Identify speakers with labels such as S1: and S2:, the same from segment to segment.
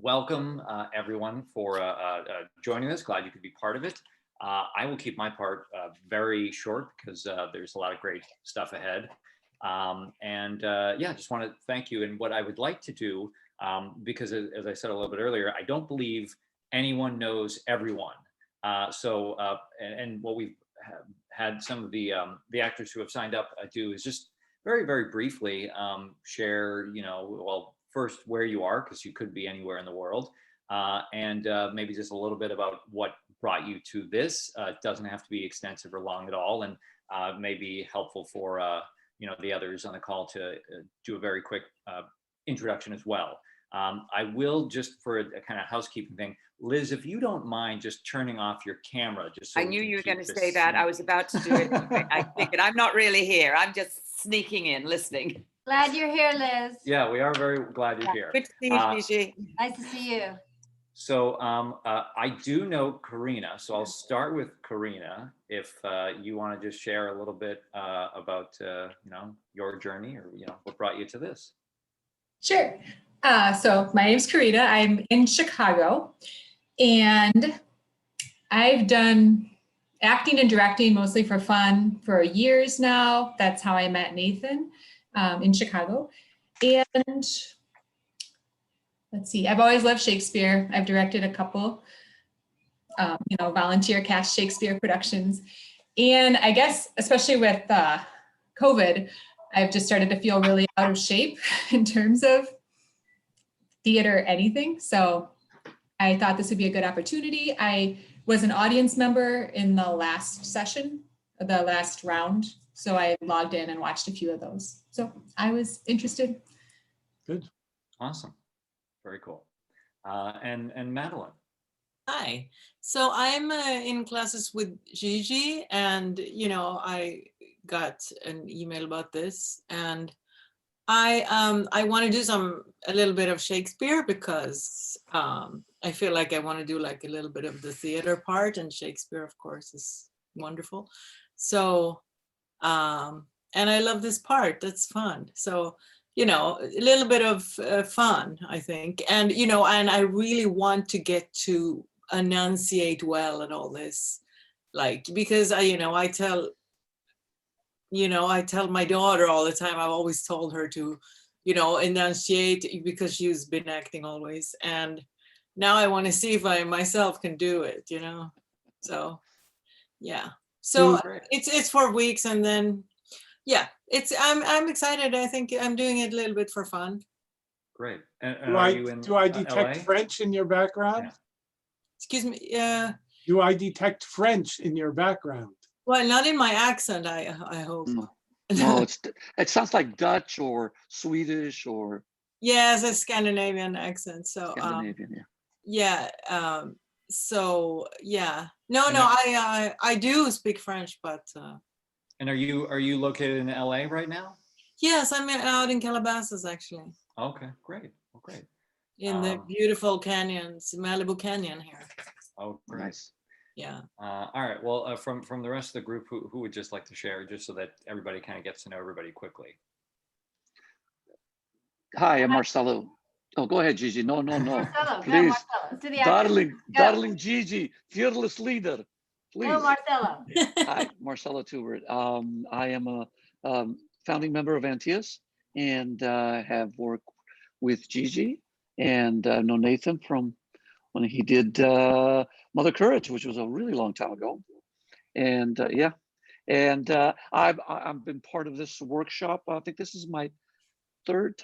S1: welcome everyone for joining us. Glad you could be part of it. I will keep my part very short because there's a lot of great stuff ahead. Yeah, just want to thank you. And what I would like to do, because as I said a little bit earlier, I don't believe anyone knows everyone. And what we've had some of the actors who have signed up do is just very, very briefly share, well, first where you are, because you could be anywhere in the world, and maybe just a little bit about what brought you to this. It doesn't have to be extensive or long at all, and may be helpful for the others on the call to do a very quick introduction as well. I will, just for a kind of housekeeping thing, Liz, if you don't mind just turning off your camera, just so
S2: I knew you were going to say that. I was about to do it. I figured I'm not really here. I'm just sneaking in, listening.
S3: Glad you're here, Liz.
S1: Yeah, we are very glad you're here.
S2: Good to see you, Gigi.
S3: Nice to see you.
S1: So I do know Corinna, so I'll start with Corinna. If you want to just share a little bit about your journey, or what brought you to this.
S4: Sure. So my name's Corinna. I'm in Chicago, and I've done acting and directing mostly for fun for years now. That's how I met Nathan in Chicago. And let's see, I've always loved Shakespeare. I've directed a couple, volunteer cast Shakespeare productions. And I guess, especially with COVID, I've just started to feel really out of shape in terms of theater, anything. So I thought this would be a good opportunity. I was an audience member in the last session, the last round. So I logged in and watched a few of those. So I was interested.
S1: Good. Awesome. Very cool. And Madeleine.
S5: Hi. So I'm in classes with Gigi, and I got an email about this, and I want to do a little bit of Shakespeare because I feel like I want to do like a little bit of the theater part, and Shakespeare, of course, is wonderful. So and I love this part. That's fun. So a little bit of fun, I think. And, and I really want to get to enunciate well and all this, like, because I tell my daughter all the time, I've always told her to, enunciate, because she's been acting always. And now I want to see if I myself can do it, So, yeah. So it's 4 weeks, and then, yeah, I'm excited. I think I'm doing it a little bit for fun.
S1: Great.
S6: And do I detect
S1: LA?
S6: French in your background?
S1: Yeah.
S5: Excuse me. Yeah.
S6: Do I detect French in your background?
S5: Well, not in my accent, I hope.
S7: No, it sounds like Dutch or Swedish or.
S5: Yes, a Scandinavian accent. So
S7: Scandinavian,
S5: yeah. So yeah. No, I do speak French, but.
S1: And are you located in LA right now?
S5: Yes, I'm out in Calabasas, actually.
S1: Okay, great. Well, great.
S5: In the beautiful canyons, Malibu Canyon here.
S1: Oh, nice.
S5: Yeah.
S1: All right. Well, from the rest of the group, who would just like to share, just so that everybody kind of gets to know everybody quickly?
S7: Hi, I'm Marcelo. Oh, go ahead, Gigi. No.
S3: Marcelo,
S7: Please.
S3: Marcelo.
S7: Darling Gigi, fearless leader. Please.
S3: Go, Marcelo.
S7: Hi, Marcelo Tubert. I am a founding member of Antias, and have worked with Gigi, and know Nathan from when he did Mother Courage, which was a really long time ago. And yeah, and I've been part of this workshop. I think this is my third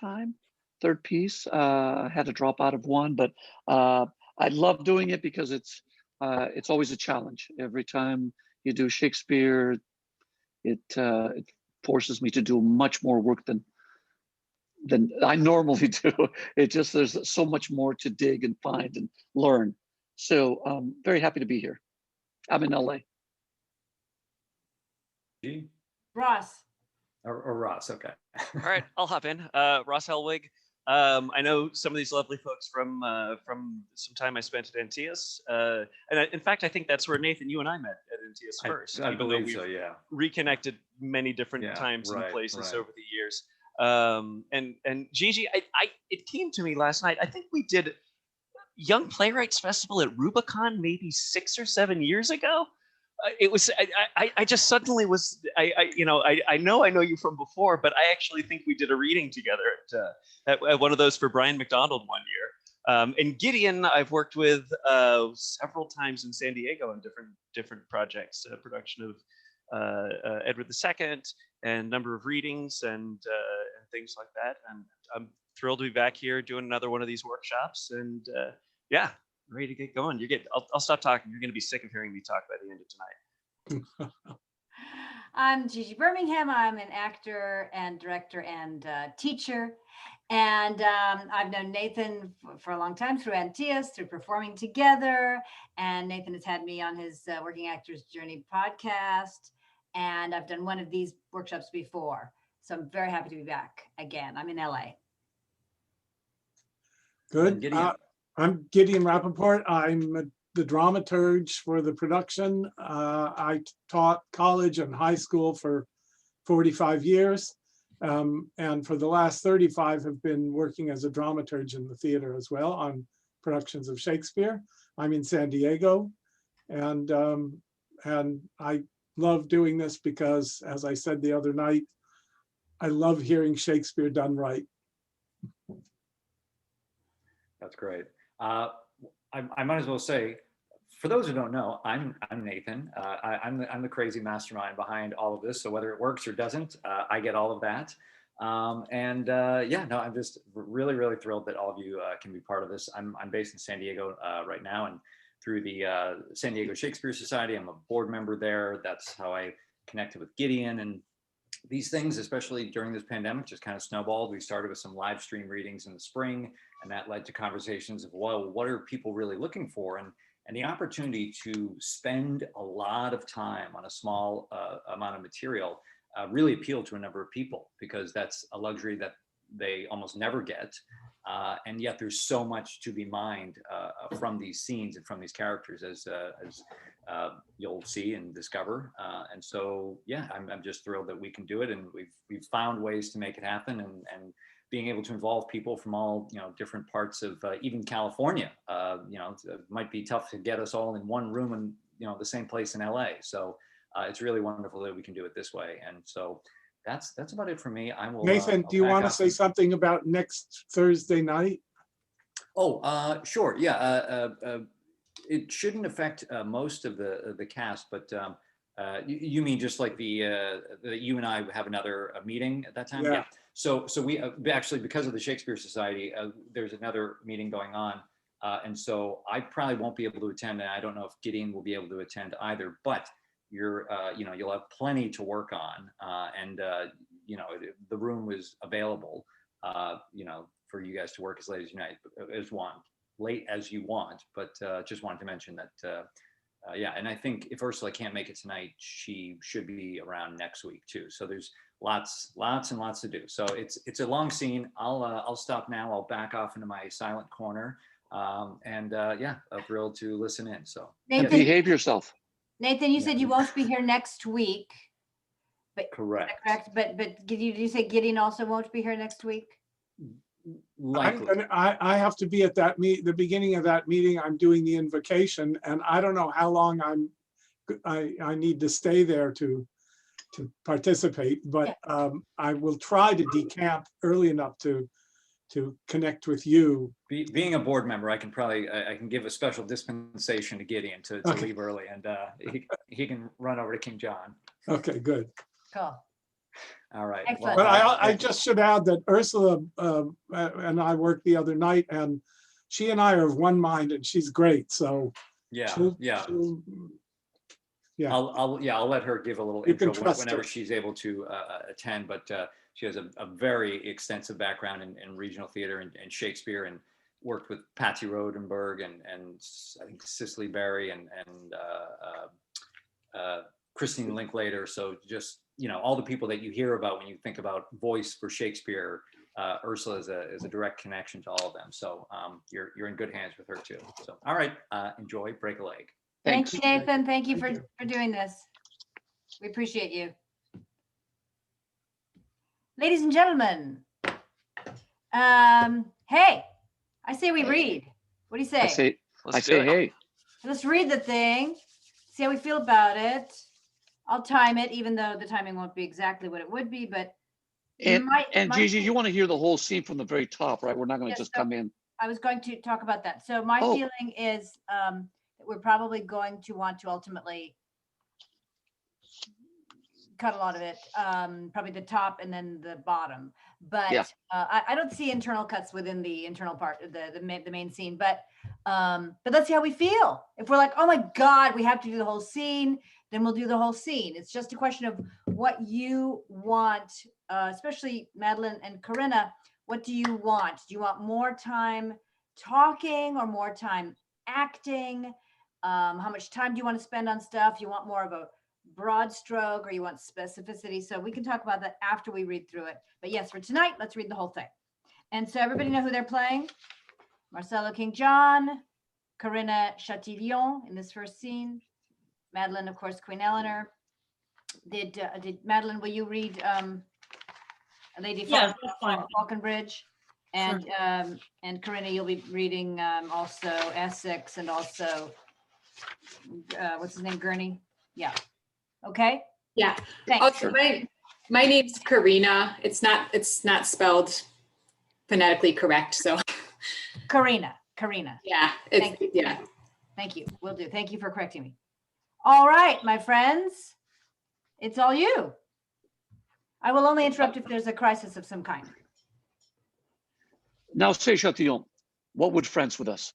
S7: piece. I had to drop out of one, but I love doing it because it's always a challenge. Every time you do Shakespeare, it forces me to do much more work than I normally do. There's so much more to dig and find and learn. So I'm very happy to be here. I'm in LA.
S3: Ross.
S1: Or Ross, okay.
S8: All right, I'll hop in. Ross Hellwig. I know some of these lovely folks from some time I spent at Antias. In fact, I think that's where Nathan, you and I met at Antias first.
S1: I believe so, yeah.
S8: Reconnected many different times and places over the years. And Gigi, it came to me last night. I think we did Young Playwrights Festival at Rubicon maybe 6 or 7 years ago. It was, I just suddenly was, I know you from before, but I actually think we did a reading together at one of those for Brian McDonald one year. And Gideon, I've worked with several times in San Diego on different projects, production of Edward II, and a number of readings and things like that. And I'm thrilled to be back here doing another one of these workshops. And yeah, ready to get going. I'll stop talking. You're going to be sick of hearing me talk by the end of tonight.
S3: I'm Gigi Bermingham. I'm an actor and director and teacher. And I've known Nathan for a long time through Antias, through performing together. And Nathan has had me on his Working Actors Journey podcast. And I've done one of these workshops before. So I'm very happy to be back again. I'm in LA.
S6: Good. I'm Gideon Rappaport. I'm the dramaturge for the production. I taught college and high school for 45 years. And for the last 35 have been working as a dramaturge in the theater as well on productions of Shakespeare. I'm in San Diego, and I love doing this because, as I said the other night, I love hearing Shakespeare done right.
S1: That's great. I might as well say, for those who don't know, I'm Nathan. I'm the crazy mastermind behind all of this. So whether it works or doesn't, I get all of that. Yeah, no, I'm just really thrilled that all of you can be part of this. I'm based in San Diego right now, and through the San Diego Shakespeare Society, I'm a board member there. That's how I connected with Gideon, and these things, especially during this pandemic, just kind of snowballed. We started with some live stream readings in the spring, and that led to conversations of, well, what are people really looking for? And the opportunity to spend a lot of time on a small amount of material really appealed to a number of people, because that's a luxury that they almost never get. And yet there's so much to be mined from these scenes and from these characters, as you'll see and discover. And so, yeah, I'm just thrilled that we can do it, and we've found ways to make it happen, and being able to involve people from all different parts of even California. It might be tough to get us all in one room in the same place in LA. So it's really wonderful that we can do it this way. And so that's about it for me. I will.
S6: Nathan, do you want to say something about next Thursday night?
S1: Oh, sure. Yeah. It shouldn't affect most of the cast, but you mean just like that you and I have another meeting at that time?
S6: Yeah.
S1: So we actually, because of the Shakespeare Society, there's another meeting going on. And so I probably won't be able to attend, and I don't know if Gideon will be able to attend either, but you'll have plenty to work on. And the room was available, for you guys to work as late as you want, but just wanted to mention that, yeah, and I think if Ursula can't make it tonight, she should be around next week too. So there's lots and lots to do. So it's a long scene. I'll stop now. I'll back off into my silent corner, yeah, I'm thrilled to listen in. So
S7: and behave yourself.
S3: Nathan, you said you won't be here next week. But
S1: correct.
S3: But did you say Gideon also won't be here next week?
S1: Likely.
S6: I have to be at the beginning of that meeting. I'm doing the invocation, and I don't know how long I need to stay there to participate, but I will try to decamp early enough to connect with you.
S1: Being a board member, I can give a special dispensation to Gideon to leave early, and he can run over to King John.
S6: Okay, good.
S3: Cool.
S1: All right.
S3: Excellent.
S6: But I just should add that Ursula and I worked the other night, and she and I are of one mind, and she's great. So
S1: yeah.
S6: I'll
S1: let her give a little intro whenever she's able to attend. But she has a very extensive background in regional theater and Shakespeare, and worked with Patsy Rodenberg and I think Cicely Berry and Christine Linklater. So just all the people that you hear about when you think about voice for Shakespeare, Ursula is a direct connection to all of them. So you're in good hands with her too. So all right, enjoy, break a leg.
S3: Thank you, Nathan. Thank you for doing this. We appreciate you. Ladies and gentlemen, hey, I say we read. What do you
S7: I
S3: say?
S7: say,
S8: Let's
S7: I
S8: do
S7: say,
S8: it.
S7: hey,
S3: Let's read the thing, see how we feel about it. I'll time it, even though the timing won't be exactly what it would be, but
S7: and
S3: my
S7: Gigi, you want to hear the whole scene from the very top, right? We're not going to
S3: Yes,
S7: just
S3: so-
S7: come in.
S3: I was going to talk about that. So my
S7: Oh.
S3: feeling is that we're probably going to want to ultimately cut a lot of it, probably the top and then the bottom. But
S7: Yeah.
S3: I don't see internal cuts within the internal part of the main scene. But let's see how we feel. If we're like, oh my God, we have to do the whole scene, then we'll do the whole scene. It's just a question of what you want, especially Madeleine and Corinna. What do you want? Do you want more time talking or more time acting? How much time do you want to spend on stuff? You want more of a broad stroke or you want specificity? So we can talk about that after we read through it. But yes, for tonight, let's read the whole thing. And so everybody know who they're playing? Marcelo King John, Corinna CHATILLON in this first scene. Madeleine, of course, Queen Eleanor. Did Madeleine, will you read Lady
S5: Yeah, that's fine.
S3: Falconbridge? And Corinna, you'll be reading also Essex and also what's his name, Gurney? Yeah. Okay.
S4: Yeah.
S3: Thanks.
S4: Also, my name's Corinna. It's not spelled phonetically correct. So
S3: Corinna.
S4: yeah,
S3: Thank you.
S4: yeah.
S3: Thank you. Will do. Thank you for correcting me. All right, my friends, it's all you. I will only interrupt if there's a crisis of some kind.
S7: Now say, Chatillon, what would France with us?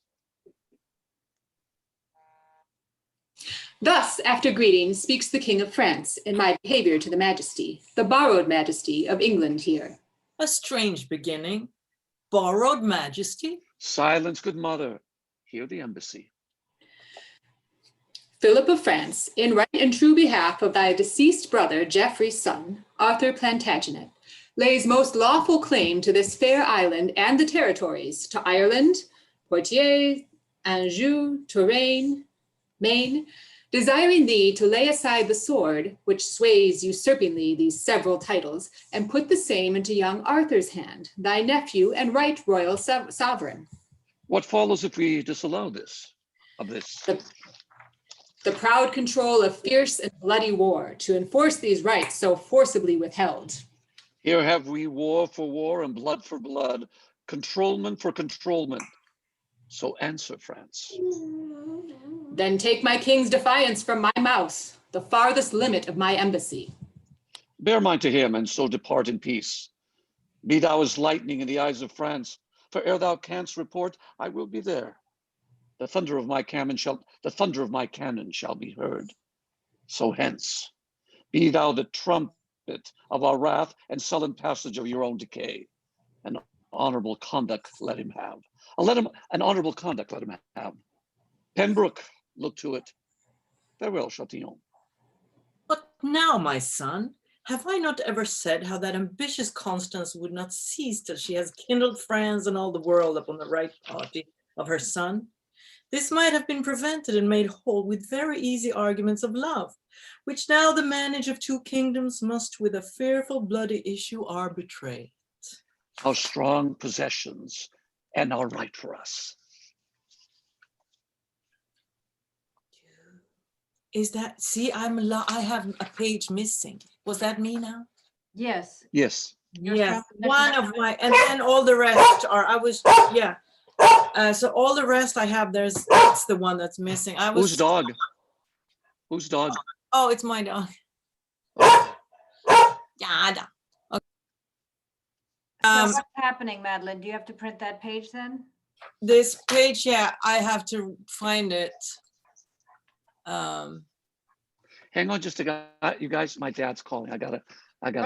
S4: Thus, after greeting, speaks the King of France in my behavior to the Majesty, the borrowed Majesty of England here.
S5: A strange beginning. Borrowed majesty?
S7: Silence, good mother. Hear the embassy.
S4: Philip of France, in right and true behalf of thy deceased brother Geoffrey's son, Arthur Plantagenet, lays most lawful claim to this fair island and the territories, to Ireland, Poitiers, Anjou, Touraine, Maine, desiring thee to lay aside the sword, which sways usurpingly these several titles, and put the same into young Arthur's hand, thy nephew and right royal sovereign.
S7: What follows if we disallow this?
S4: The proud control of fierce and bloody war, to enforce these rights so forcibly withheld.
S7: Here have we war for war and blood for blood, controlment for controlment. So answer, France.
S4: Then take my king's defiance from my mouth, the farthest limit of my embassy.
S7: Bear mind to him, and so depart in peace. Be thou as lightning in the eyes of France, for ere thou canst report, I will be there. The thunder of my cannon shall be heard. So hence, be thou the trumpet of our wrath and sullen passage of your own decay. An honorable conduct let him have. An honorable conduct let him have. Pembroke, look to it. Farewell, Chatillon.
S5: But now, my son, have I not ever said how that ambitious Constance would not cease till she has kindled France and all the world upon the right party of her son? This might have been prevented and made whole with very easy arguments of love, which now the manage of two kingdoms must with a fearful bloody issue arbitrate.
S7: How strong possessions and our right for us.
S5: Is that, see, I have a page missing. Was that me now?
S3: Yes.
S7: Yes.
S5: Yes, one of my, and then all the rest are, yeah. So all the rest I have, it's the one that's missing.
S7: Whose dog? Whose dog?
S5: Oh, it's my dog. Yeah. Okay.
S3: So what's happening, Madeleine? Do you have to print that page then?
S5: This page, yeah, I have to find it.
S7: Hang on just a minute, you guys, my dad's calling. I gotta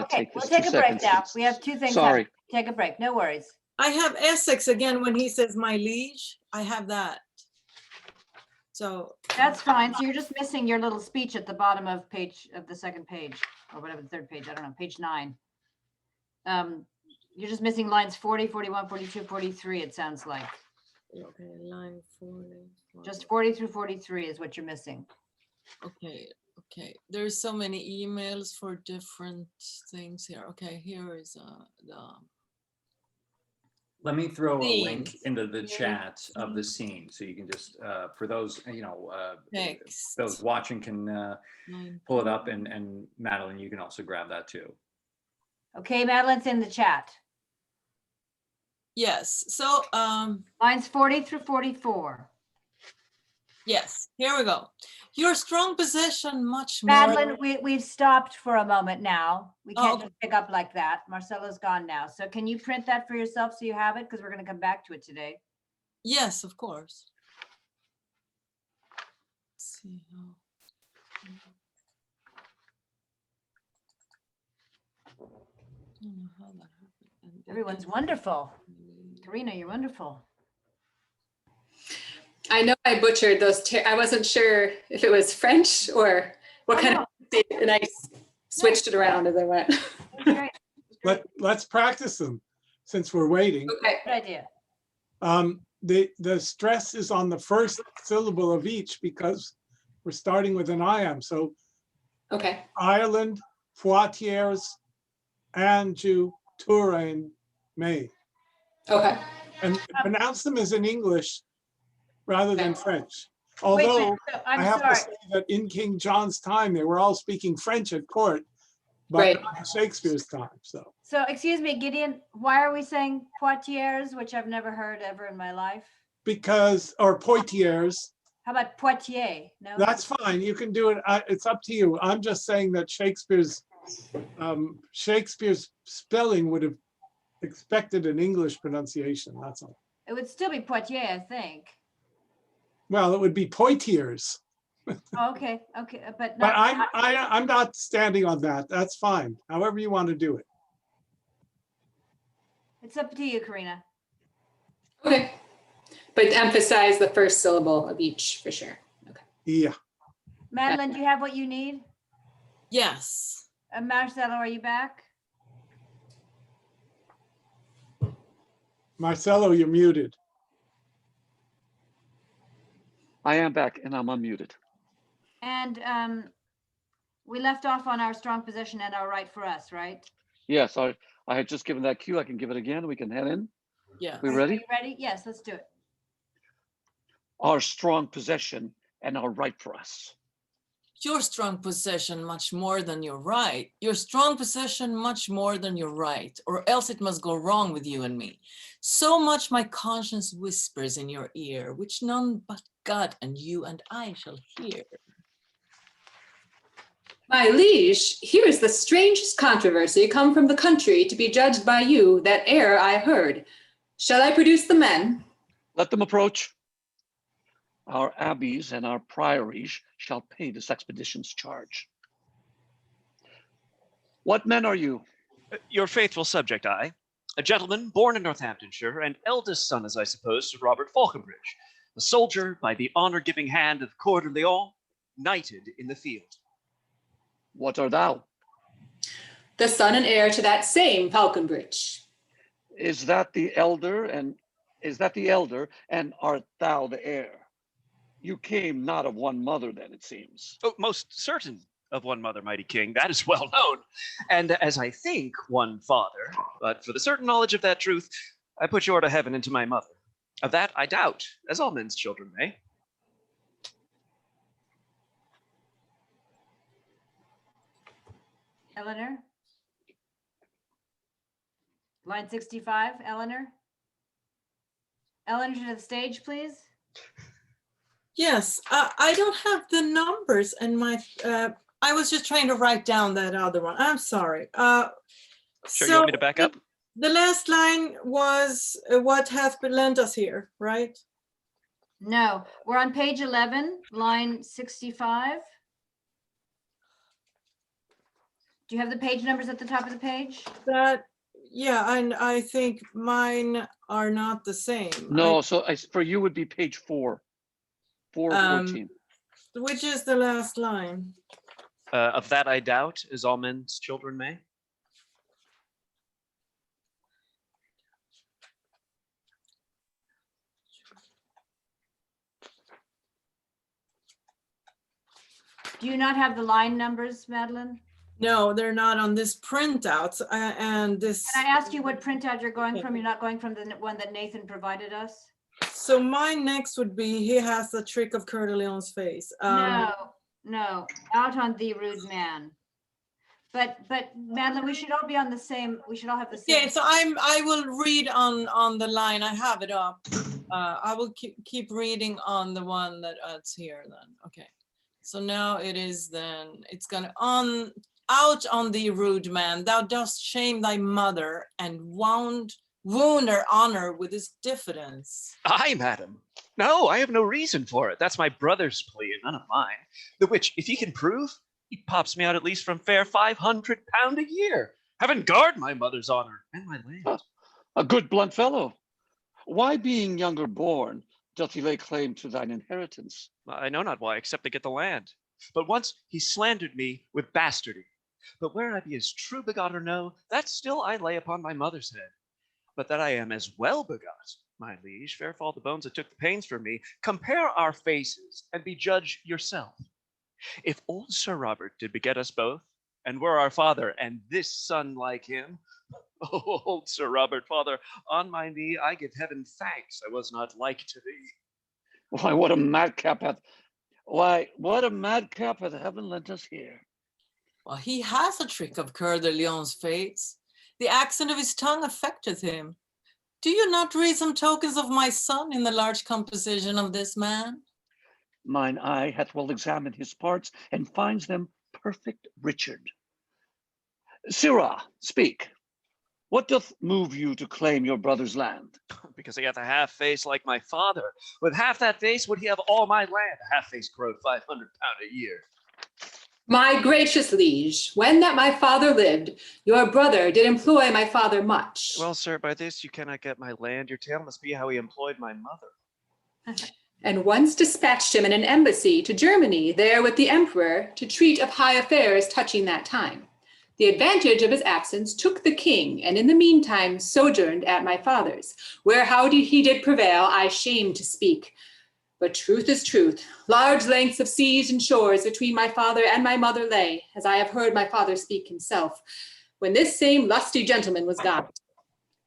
S7: take this.
S3: We'll take a break now. We have two things.
S7: Sorry.
S3: Take a break, no worries.
S5: I have Essex again when he says my liege. I have that. So
S3: that's fine. So you're just missing your little speech at the bottom of the second page, or whatever, the third page, I don't know, page 9. You're just missing lines 40, 41, 42, 43, it sounds like.
S5: Okay, line 40.
S3: Just 40 through 43 is what you're missing.
S5: Okay. There's so many emails for different things here. Okay, here is
S1: Let me throw a link
S5: Scenes.
S1: into the chat of the scene, so you can just, for those,
S5: Text.
S1: those watching can
S5: Line
S1: pull it up, and Madeleine, you can also grab that too.
S3: Okay, Madeleine's in the chat.
S5: Yes. So
S3: Lines 40 through 44.
S5: yes, here we go. Your strong possession much more.
S3: Madeline, we've stopped for a moment now. We can't
S5: Oh.
S3: just pick up like that. Marcelo's gone now. So can you print that for yourself so you have it? Because we're going to come back to it today.
S5: Yes, of course. Let's see how. I don't know how that happened.
S3: Everyone's wonderful. Corinna, you're wonderful.
S4: I know I butchered those. I wasn't sure if it was French or what kind of, and I switched it around as I went.
S3: That's great.
S6: Let's practice them since we're waiting.
S4: Okay.
S3: Good idea.
S6: The stress is on the first syllable of each because we're starting with an iamb. So
S4: Okay.
S6: Ireland, Poitiers, Anjou, Touraine, May.
S4: Okay.
S6: And pronounce them as in English rather than
S4: Okay.
S6: French.
S3: Wait,
S6: Although
S3: so
S6: I
S3: I'm
S6: have
S3: sorry.
S6: to say that in King John's time, they were all speaking French at court, but
S4: Right.
S6: not in Shakespeare's time.
S3: So excuse me, Gideon, why are we saying Poitiers, which I've never heard ever in my life?
S6: Or Poitiers,
S3: How about Poitiers? No?
S6: that's fine. You can do it. It's up to you. I'm just saying that Shakespeare's spelling would have expected an English pronunciation. That's all.
S3: It would still be Poitiers, I think.
S6: Well, it would be Poitiers,
S3: Oh, okay, okay, but
S6: but
S3: not.
S6: I'm not standing on that. That's fine. However you want to do it.
S3: It's up to you, Corinna.
S4: Okay. But emphasize the first syllable of each for sure. Okay.
S6: Yeah.
S3: Madeleine, do you have what you need?
S5: Yes.
S3: Marcelo, are you back?
S6: Marcelo, you're muted.
S7: I am back and I'm unmuted.
S3: And we left off on our strong position and our right for us, right?
S7: Yes, I had just given that cue. I can give it again. We can head in.
S5: Yeah.
S7: We
S3: Are
S7: ready?
S3: you ready? Yes, let's do it.
S7: Our strong possession and our right for us.
S5: Your strong possession much more than your right. Your strong possession much more than your right, or else it must go wrong with you and me. So much my conscience whispers in your ear, which none but God and you and I shall hear.
S4: My liege, here is the strangest controversy come from the country to be judged by you that e'er I heard. Shall I produce the men?
S7: Let them approach. Our abbeys and our priories shall pay this expedition's charge. What men are you?
S8: Your faithful subject, I, a gentleman born in Northamptonshire, and eldest son, as I suppose, to Robert Falconbridge, a soldier by the honor-giving hand of Coeur de Lion, knighted in the field.
S7: What art thou?
S4: The son and heir to that same Falconbridge.
S7: Is that the elder, and art thou the heir? You came not of one mother, then, it seems.
S8: Oh, most certain of one mother, mighty king, that is well known. And as I think, one father, but for the certain knowledge of that truth, I put your to heaven into my mother. Of that I doubt, as all men's children may.
S3: Eleanor? Line 65, Eleanor? Eleanor to the stage, please.
S5: Yes, I don't have the numbers in my, I was just trying to write down that other one. I'm sorry.
S8: Sure, you want me to back up?
S5: The last line was what hath lent us here, right?
S3: No, we're on page 11, line 65. Do you have the page numbers at the top of the page?
S5: Yeah, and I think mine are not the same.
S7: No, for you would be page 4. 414.
S5: Which is the last line?
S8: Of that I doubt, as all men's children may.
S3: Do you not have the line numbers, Madeleine?
S5: No, they're not on this printout. And this.
S3: Can I ask you what printout you're going from? You're not going from the one that Nathan provided us?
S5: So my next would be, he has the trick of Coeur de Leon's face.
S3: No, out on the rude man. But Madeleine, we should all be on the same, we should all have the same.
S5: Yeah, so I will read on the line. I have it up. I will keep reading on the one that it's here then. Okay. So now it is then, it's gonna out on thee, rude man, thou dost shame thy mother and wound her honor with his diffidence.
S8: Aye, madam. No, I have no reason for it. That's my brother's plea and none of mine. The which, if he can prove, he pops me out at least from fair £500 a year. Heaven guard my mother's honor and my land.
S7: A good blunt fellow. Why, being younger born, doth he lay claim to thine inheritance?
S8: I know not why, except to get the land. But once he slandered me with bastardy. But where I be as true begot or no, that still I lay upon my mother's head. But that I am as well begot, my liege, fair fall the bones that took the pains for me. Compare our faces, and be judge yourself. If old Sir Robert did beget us both, and were our father, and this son like him, oh, old Sir Robert, father, on my knee, I give heaven thanks I was not like to thee.
S7: Why, what a madcap hath heaven lent us here.
S5: Well, he has a trick of Coeur de Leon's face. The accent of his tongue affecteth him. Do you not read some tokens of my son in the large composition of this man?
S7: Mine eye hath well examined his parts, and finds them perfect Richard. Sirrah, speak. What doth move you to claim your brother's land?
S8: Because he hath a half face like my father. With half that face would he have all my land. A half face growth, £500 a year.
S4: My gracious liege, when that my father lived, your brother did employ my father much.
S8: Well, sir, by this you cannot get my land. Your tale must be how he employed my mother.
S4: And once dispatched him in an embassy to Germany, there with the emperor, to treat of high affairs touching that time. The advantage of his absence took the king, and in the meantime sojourned at my father's, where how he did prevail, I shame to speak. But truth is truth. Large lengths of seas and shores between my father and my mother lay, as I have heard my father speak himself, when this same lusty gentleman was gone.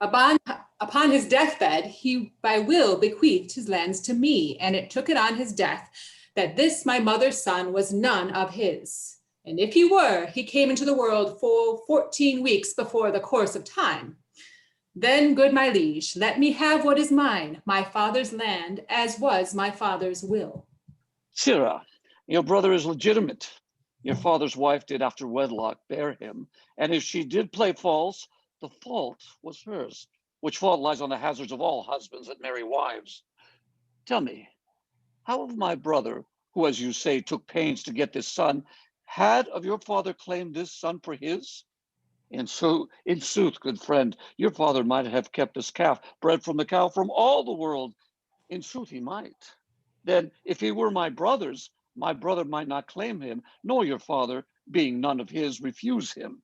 S4: Upon his deathbed, he by will bequeathed his lands to me, and it took it on his death that this my mother's son was none of his. And if he were, he came into the world full 14 weeks before the course of time. Then, good my liege, let me have what is mine, my father's land, as was my father's will.
S7: Sirrah, your brother is legitimate. Your father's wife did after wedlock bear him, and if she did play false, the fault was hers, which fault lies on the hazards of all husbands that marry wives. Tell me, how of my brother, who, as you say, took pains to get this son, had of your father claimed this son for his? In sooth, good friend, your father might have kept this calf bred from the cow from all the world. In truth, he might. Then, if he were my brother's, my brother might not claim him, nor your father, being none of his, refuse him.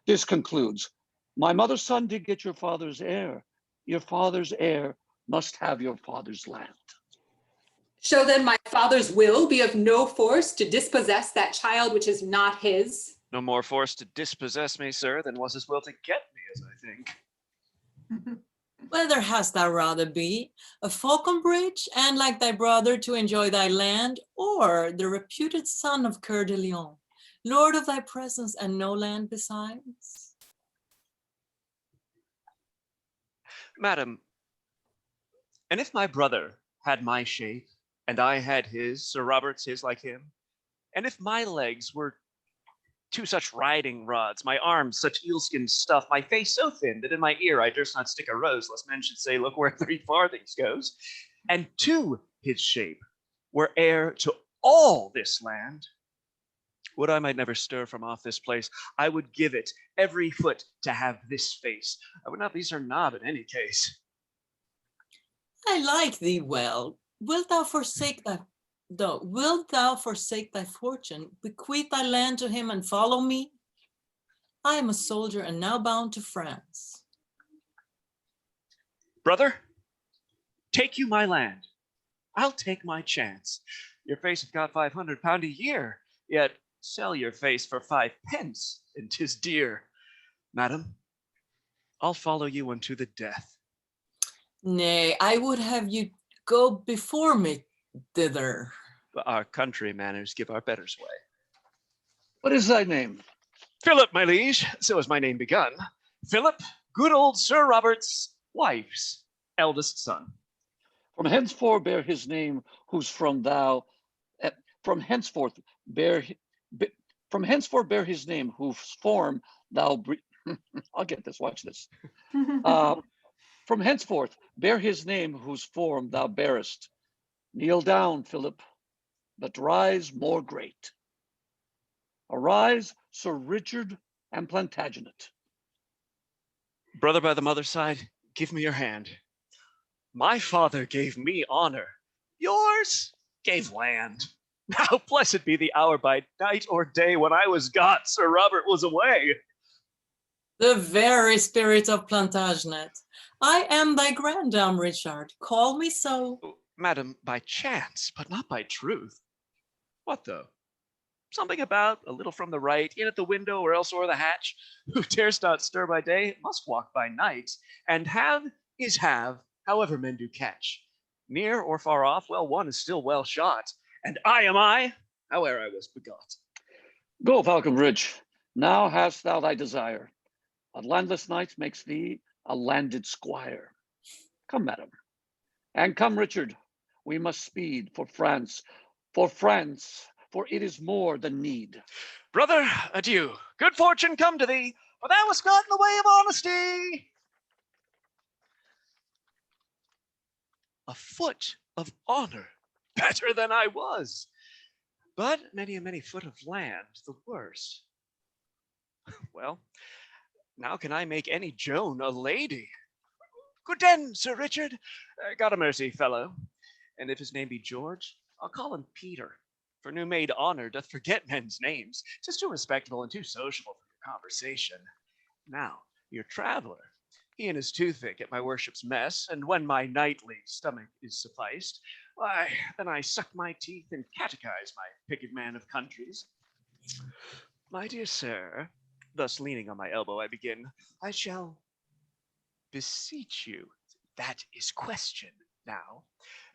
S7: This concludes, my mother's son did get your father's heir. Your father's heir must have your father's land.
S4: Shall then my father's will be of no force to dispossess that child which is not his?
S8: No more force to dispossess me, sir, than was his will to get me, as I think.
S5: Whether hast thou rather be a Falconbridge, and like thy brother to enjoy thy land, or the reputed son of Coeur de Leon, lord of thy presence and no land besides?
S8: Madam, and if my brother had my shape, and I had his, Sir Robert's his like him, and if my legs were two such riding rods, my arms such eelskin stuff, my face so thin that in my ear I durst not stick a rose, lest men should say, look where 3 farthings goes, and to his shape were heir to all this land, would I might never stir from off this place, I would give it every foot to have this face. I would not be Sir Knob in any case.
S5: I like thee well. Wilt thou forsake thy fortune, bequeath thy land to him and follow me? I am a soldier and now bound to France.
S8: Brother, take you my land. I'll take my chance. Your face hath got £500 a year, yet sell your face for 5 pence, and 'tis dear. Madam, I'll follow you unto the death.
S5: Nay, I would have you go before me thither.
S8: But our country manners give our betters way.
S7: What is thy name?
S8: Philip, my liege, so is my name begun. Philip, good old Sir Robert's wife's eldest son.
S7: From henceforth bear his name, whose from thou. From henceforth bear. From henceforth bear his name, whose form thou. I'll get this. Watch this. From henceforth bear his name, whose form thou bearest. Kneel down, Philip, but rise more great. Arise, Sir Richard and Plantagenet.
S8: Brother by the mother's side, give me your hand. My father gave me honor. Yours gave land. Now blessed be the hour by night or day when I was got, Sir Robert was away.
S5: The very spirit of Plantagenet. I am thy grandam, Richard. Call me so.
S8: Madam, by chance, but not by truth. What though? Something about a little from the right, in at the window or else o'er the hatch. Who dares not stir by day, must walk by night. And have is have, however men do catch. Near or far off, well, one is still well shot. And I am I, howe'er I was begot.
S7: Go, Falconbridge. Now hast thou thy desire. A landless knight makes thee a landed squire. Come, madam. And come, Richard. We must speed for France, for it is more than need.
S8: Brother, adieu. Good fortune come to thee, for thou wast got in the way of honesty. A foot of honor, better than I was. But many a foot of land, the worse. Well, now can I make any Joan a lady? Good den, Sir Richard. God a mercy, fellow. And if his name be George, I'll call him Peter. For new made honor doth forget men's names. 'Tis too respectable and too sociable for your conversation. Now, your traveler, he and his toothache at my worship's mess, and when my nightly stomach is sufficed, why, then I suck my teeth and catechize my picked man of countries. My dear sir, thus leaning on my elbow, I begin, I shall beseech you. That is question now.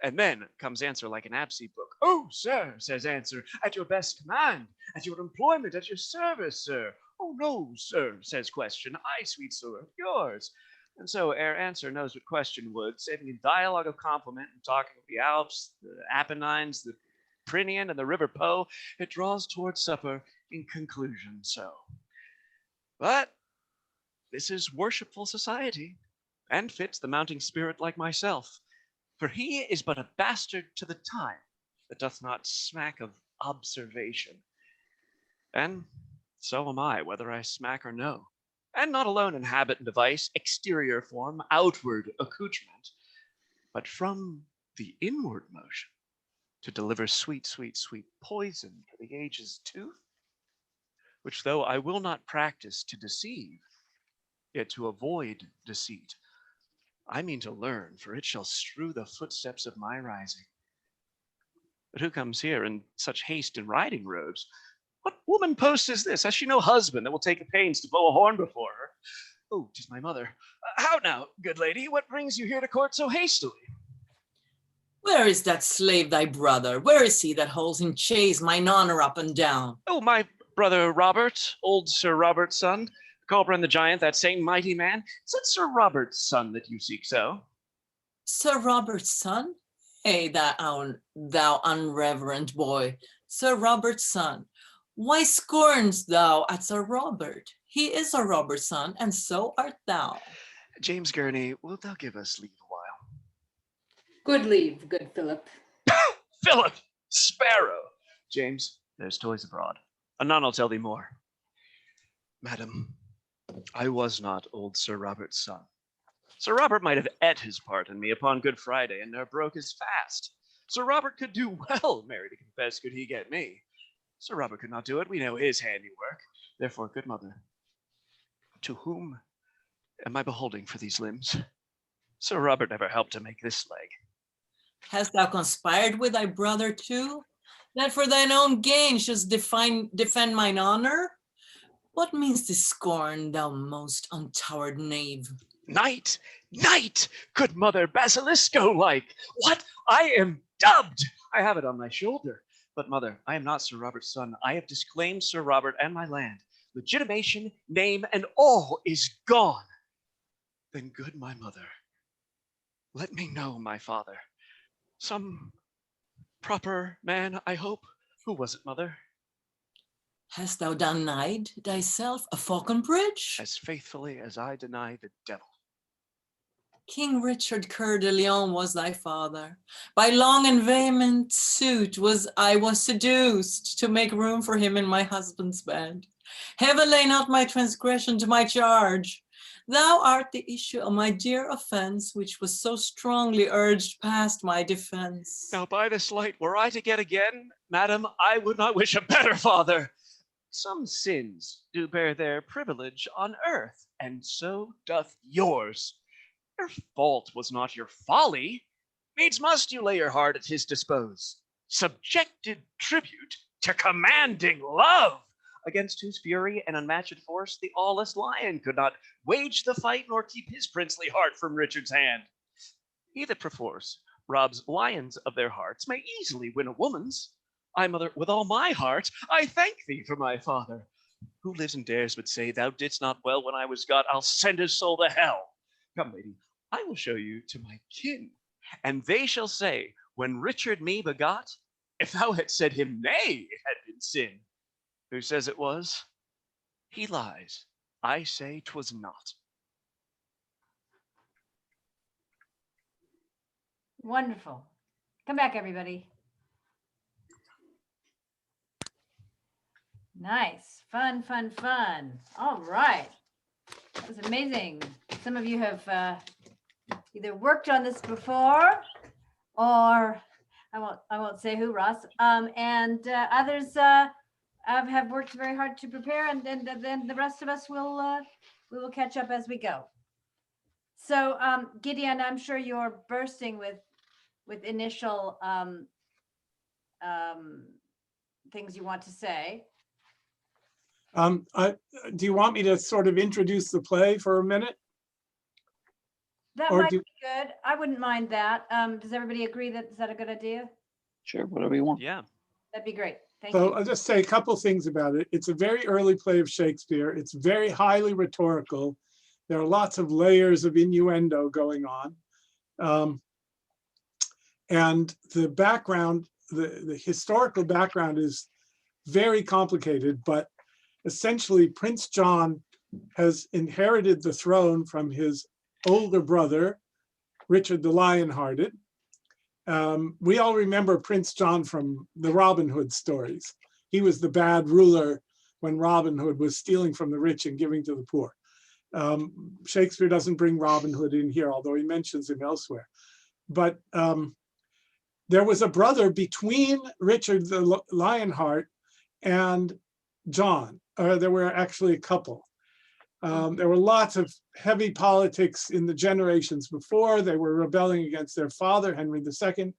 S8: And then comes answer like an absey book. Oh, sir, says answer, at your best command, at your employment, at your service, sir. Oh, no, sir, says question. I, sweet sir, yours. And so ere answer knows what question would, saving in dialogue of compliment and talking of the Alps, the Apennines, the Pyrenean, and the River Po, it draws towards supper in conclusion so. But this is worshipful society, and fits the mounting spirit like myself. For he is but a bastard to the time that doth not smack of observation. And so am I, whether I smack or no. And not alone in habit and device, exterior form, outward accoutrement, but from the inward motion to deliver sweet, sweet, sweet poison for the age's tooth, which though I will not practice to deceive, yet to avoid deceit, I mean to learn, for it shall strew the footsteps of my rising. But who comes here in such haste in riding robes? What woman post is this? Has she no husband that will take the pains to blow a horn before her? Oh, 'tis my mother. How now, good lady, what brings you here to court so hastily?
S5: Where is that slave thy brother? Where is he that holds in chase mine honor up and down?
S8: Oh, my brother Robert, old Sir Robert's son, Colbrand the giant, that same mighty man. Is that Sir Robert's son that you seek so?
S5: Sir Robert's son? Hey, thou unreverent boy, Sir Robert's son. Why scornest thou at Sir Robert? He is Sir Robert's son, and so art thou.
S8: James Gurney, wilt thou give us leave a while?
S3: Good leave, good Philip.
S8: Philip, Sparrow. James, there's toys abroad. Anon I'll tell thee more. Madam, I was not old Sir Robert's son. Sir Robert might have ate his part in me upon Good Friday, and ne'er broke his fast. Sir Robert could do well, marry to confess, could he get me. Sir Robert could not do it, we know his handiwork. Therefore, good mother, to whom am I beholding for these limbs? Sir Robert never helped to make this leg.
S5: Hast thou conspired with thy brother too? that for thine own gain shouldst defend mine honor? What means this scorn, thou most untowered knave?
S8: Knight, knight, good mother Basilisco-like. What? I am dubbed. I have it on my shoulder. But mother, I am not Sir Robert's son. I have disclaimed Sir Robert and my land. Legitimation, name, and all is gone. Then good my mother, let me know my father. Some proper man, I hope. Who was it, mother?
S5: Hast thou denied thyself a Falconbridge?
S8: As faithfully as I deny the devil.
S5: King Richard Coeur de Lion was thy father. By long and vehement suit I was seduced to make room for him in my husband's bed. Heaven lay not my transgression to my charge. Thou art the issue of my dear offense, which was so strongly urged past my defense.
S8: Now by this light, were I to get again, madam, I would not wish a better father. Some sins do bear their privilege on earth, and so doth yours. Your fault was not your folly. Needs must you lay your heart at his dispose. Subjected tribute to commanding love, against whose fury and unmatched force the aweless lion could not wage the fight nor keep his princely heart from Richard's hand. He that perforce robs lions of their hearts may easily win a woman's. I, mother, with all my heart, I thank thee for my father. Who lives and dares but say, thou didst not well when I was got, I'll send his soul to hell. Come, lady, I will show you to my kin, and they shall say, when Richard me begot, if thou had said him nay, it had been sin. Who says it was? He lies. I say 'twas not.
S3: Wonderful. Come back, everybody. Nice. Fun, fun, fun. All right. That was amazing. Some of you have either worked on this before, or I won't say who, Ross, and others have worked very hard to prepare, and then the rest of us will we will catch up as we go. So Gideon, I'm sure you're bursting with initial things you want to say.
S6: Do you want me to sort of introduce the play for a minute?
S3: That
S6: Or
S3: might
S6: do-
S3: be good. I wouldn't mind that. Does everybody agree that is that a good idea?
S7: Sure, whatever you want.
S8: Yeah.
S3: That'd be great. Thank
S6: So
S3: you.
S6: I'll just say a couple things about it. It's a very early play of Shakespeare. It's very highly rhetorical. There are lots of layers of innuendo going on. And the background, the historical background is very complicated, but essentially Prince John has inherited the throne from his older brother, Richard the Lionhearted. We all remember Prince John from the Robin Hood stories. He was the bad ruler when Robin Hood was stealing from the rich and giving to the poor. Shakespeare doesn't bring Robin Hood in here, although he mentions him elsewhere. But there was a brother between Richard the Lionheart and John, or there were actually a couple. There were lots of heavy politics in the generations before. They were rebelling against their father, Henry II.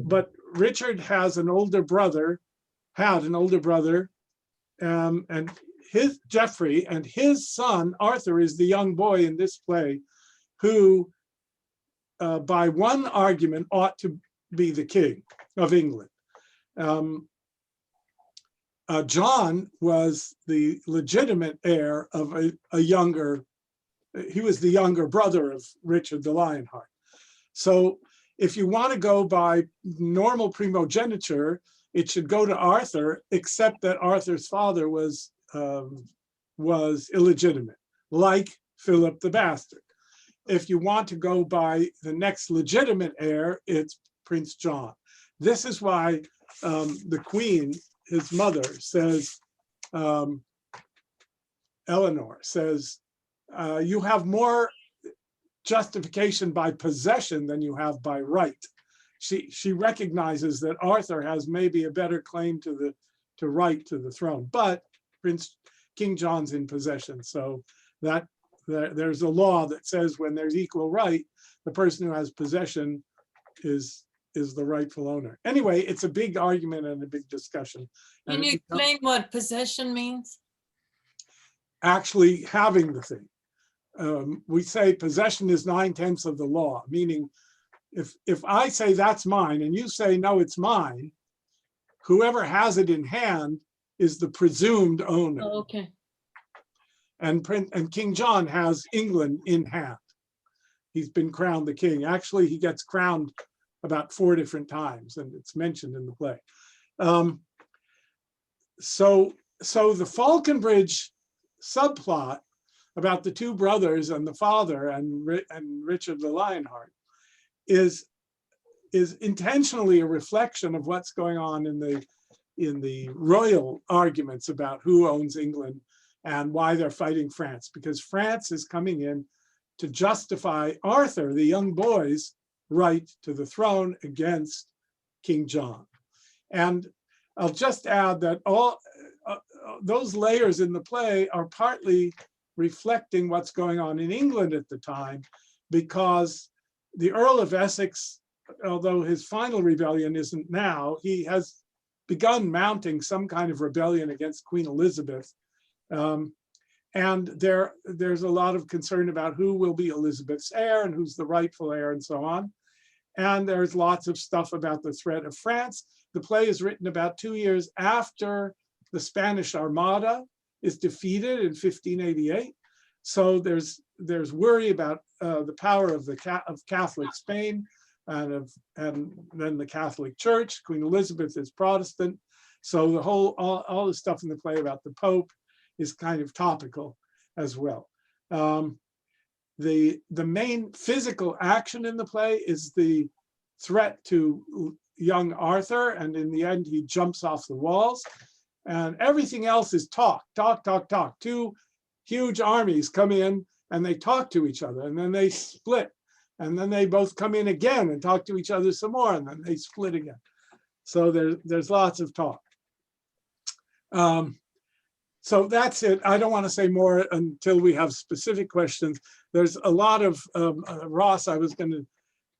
S6: But Richard has an older brother, and his Geoffrey, and his son, Arthur, is the young boy in this play who, by one argument, ought to be the king of England. John was the legitimate heir of a younger, he was the younger brother of Richard the Lionheart. So if you want to go by normal primogeniture, it should go to Arthur, except that Arthur's father was illegitimate, like Philip the Bastard. If you want to go by the next legitimate heir, it's Prince John. This is why the Queen, his mother, says, Eleanor says, you have more justification by possession than you have by right. She recognizes that Arthur has maybe a better claim to right to the throne, but King John's in possession. So that there's a law that says when there's equal right, the person who has possession is is the rightful owner. Anyway, it's a big argument and a big discussion.
S5: Can
S6: And
S5: you
S6: it becomes
S5: explain what possession means?
S6: actually having the thing. We say possession is 9/10 of the law, meaning if I say that's mine and you say, no, it's mine, whoever has it in hand is the presumed owner.
S5: Oh, okay.
S6: And King John has England in hand. He's been crowned the king. Actually, he gets crowned about 4 different times, and it's mentioned in the play. So the Falconbridge subplot about the 2 brothers and the father and Richard the Lionheart is intentionally a reflection of what's going on in the royal arguments about who owns England and why they're fighting France, because France is coming in to justify Arthur, the young boy's right to the throne against King John. And I'll just add that all those layers in the play are partly reflecting what's going on in England at the time, because the Earl of Essex, although his final rebellion isn't now, he has begun mounting some kind of rebellion against Queen Elizabeth. And there's a lot of concern about who will be Elizabeth's heir and who's the rightful heir and so on. And there's lots of stuff about the threat of France. The play is written about 2 years after the Spanish Armada is defeated in 1588. So there's worry about the power of Catholic Spain and then the Catholic Church. Queen Elizabeth is Protestant. So the whole all the stuff in the play about the Pope is kind of topical as well. The main physical action in the play is the threat to young Arthur, and in the end he jumps off the walls, and everything else is talk. 2 huge armies come in and they talk to each other, and then they split, and then they both come in again and talk to each other some more, and then they split again. So there's lots of talk. So that's it. I don't want to say more until we have specific questions. There's a lot of, Ross, I was going to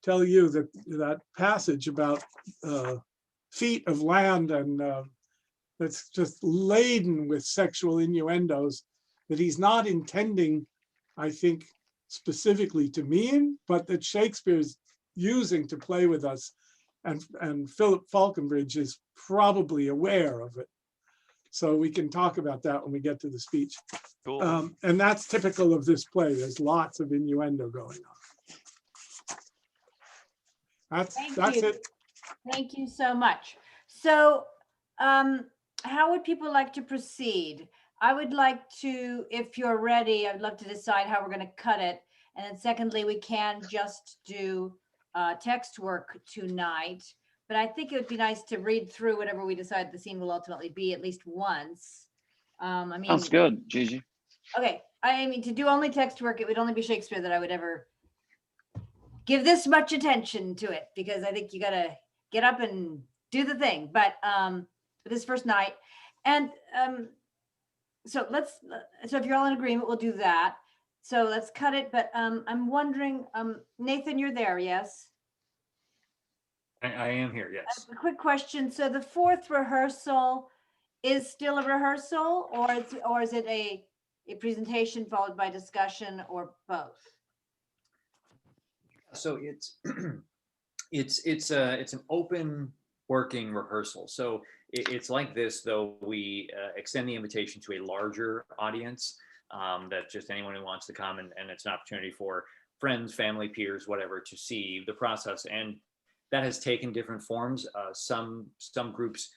S6: tell you that passage about feet of land, and that's just laden with sexual innuendos that he's not intending, I think, specifically to mean, but that Shakespeare's using to play with us. And Philip Falconbridge is probably aware of it. So we can talk about that when we get to the speech.
S8: Cool.
S6: And that's typical of this play. There's lots of innuendo going on. That's it.
S3: Thank you so much. So how would people like to proceed? I would like to, if you're ready, I'd love to decide how we're going to cut it. And then secondly, we can just do text work tonight. But I think it would be nice to read through whatever we decide the scene will ultimately be at least once. I mean,
S7: Sounds good, Gigi.
S3: okay. I mean, to do only text work, it would only be Shakespeare that I would ever give this much attention to it, because I think you got to get up and do the thing. But for this first night, and so if you're all in agreement, we'll do that. So let's cut it. But I'm wondering, Nathan, you're there, yes?
S1: I am here, yes.
S3: A quick question. So the 4th rehearsal is still a rehearsal, or is it a presentation followed by discussion, or both?
S1: So it's an open working rehearsal. So it's like this, though we extend the invitation to a larger audience, that just anyone who wants to come, and it's an opportunity for friends, family, peers, whatever, to see the process. And that has taken different forms. Some groups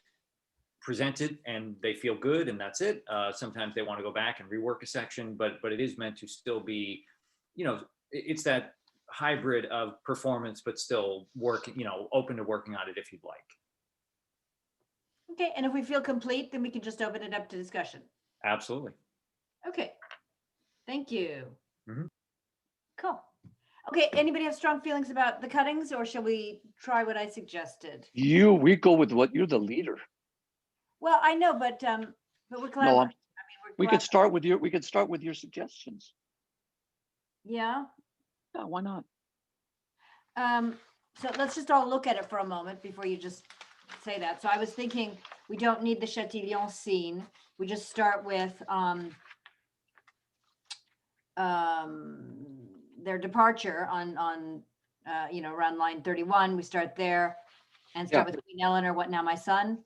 S1: present it and they feel good and that's it. Sometimes they want to go back and rework a section, but it is meant to still be, it's that hybrid of performance, but still working, open to working on it if you'd like.
S3: Okay, and if we feel complete, then we can just open it up to discussion.
S1: Absolutely.
S3: Okay, thank you.
S1: Mm-hmm.
S3: Cool. Okay, anybody have strong feelings about the cuttings, or shall we try what I suggested?
S7: We go with what you're the leader.
S3: Well, I know, but we're clever.
S7: No,
S3: I mean,
S7: we could start with your suggestions.
S3: Yeah.
S7: Yeah, why not?
S3: So let's just all look at it for a moment before you just say that. So I was thinking we don't need the Chatillon scene. We just start with their departure on around line 31. We start there and start with Queen Eleanor. What now, my son?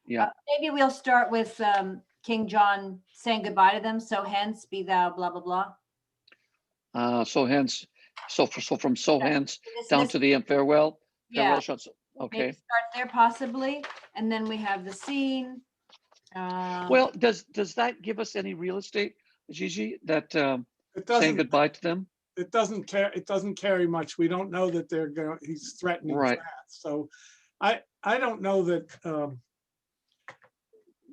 S7: Yeah.
S3: Maybe we'll start with King John saying goodbye to them. So hence be thou blah blah blah.
S7: So hence, from hence
S3: This-
S7: down
S3: this-
S7: to the end farewell.
S3: Yeah.
S7: Farewell shots.
S3: Maybe
S7: Okay.
S3: start there possibly, and then we have the scene.
S7: Well, does that give us any real estate, Gigi? That
S6: It
S7: saying
S6: doesn't,
S7: goodbye to them?
S6: it doesn't carry much. We don't know that they're going, he's threatening
S7: Right.
S6: France. So I don't know that,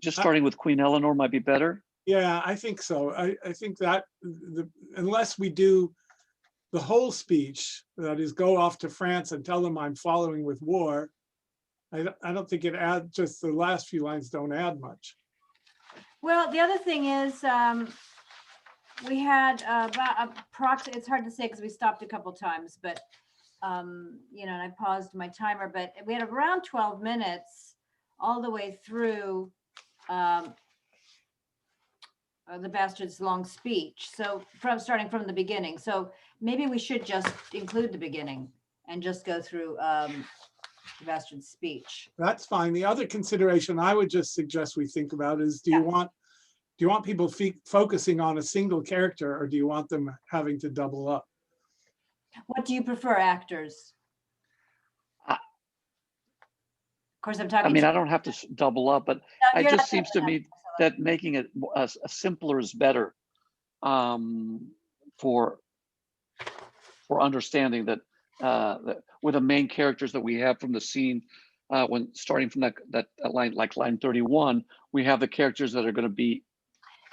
S7: Just starting with Queen Eleanor might be better.
S6: yeah, I think so. I think that unless we do the whole speech, that is go off to France and tell them I'm following with war, I don't think it adds, just the last few lines don't add much.
S3: Well, the other thing is, we had about approximately, it's hard to say because we stopped a couple times, but, and I paused my timer, but we had around 12 minutes all the way through the bastard's long speech. So starting from the beginning. So maybe we should just include the beginning and just go through the bastard's speech.
S6: That's fine. The other consideration I would just suggest we think about is, do you want people focusing on a single character, or do you want them having to double up?
S3: What do you prefer, actors? Of course, I'm talking.
S7: I mean, I don't have to double up, but
S3: No,
S7: it
S3: you're
S7: just
S3: not
S7: seems to
S3: doubling
S7: me
S3: up, Marcelo.
S7: that making it simpler is better for understanding that with the main characters that we have from the scene, when starting from that line, like line 31, we have the characters that are going to be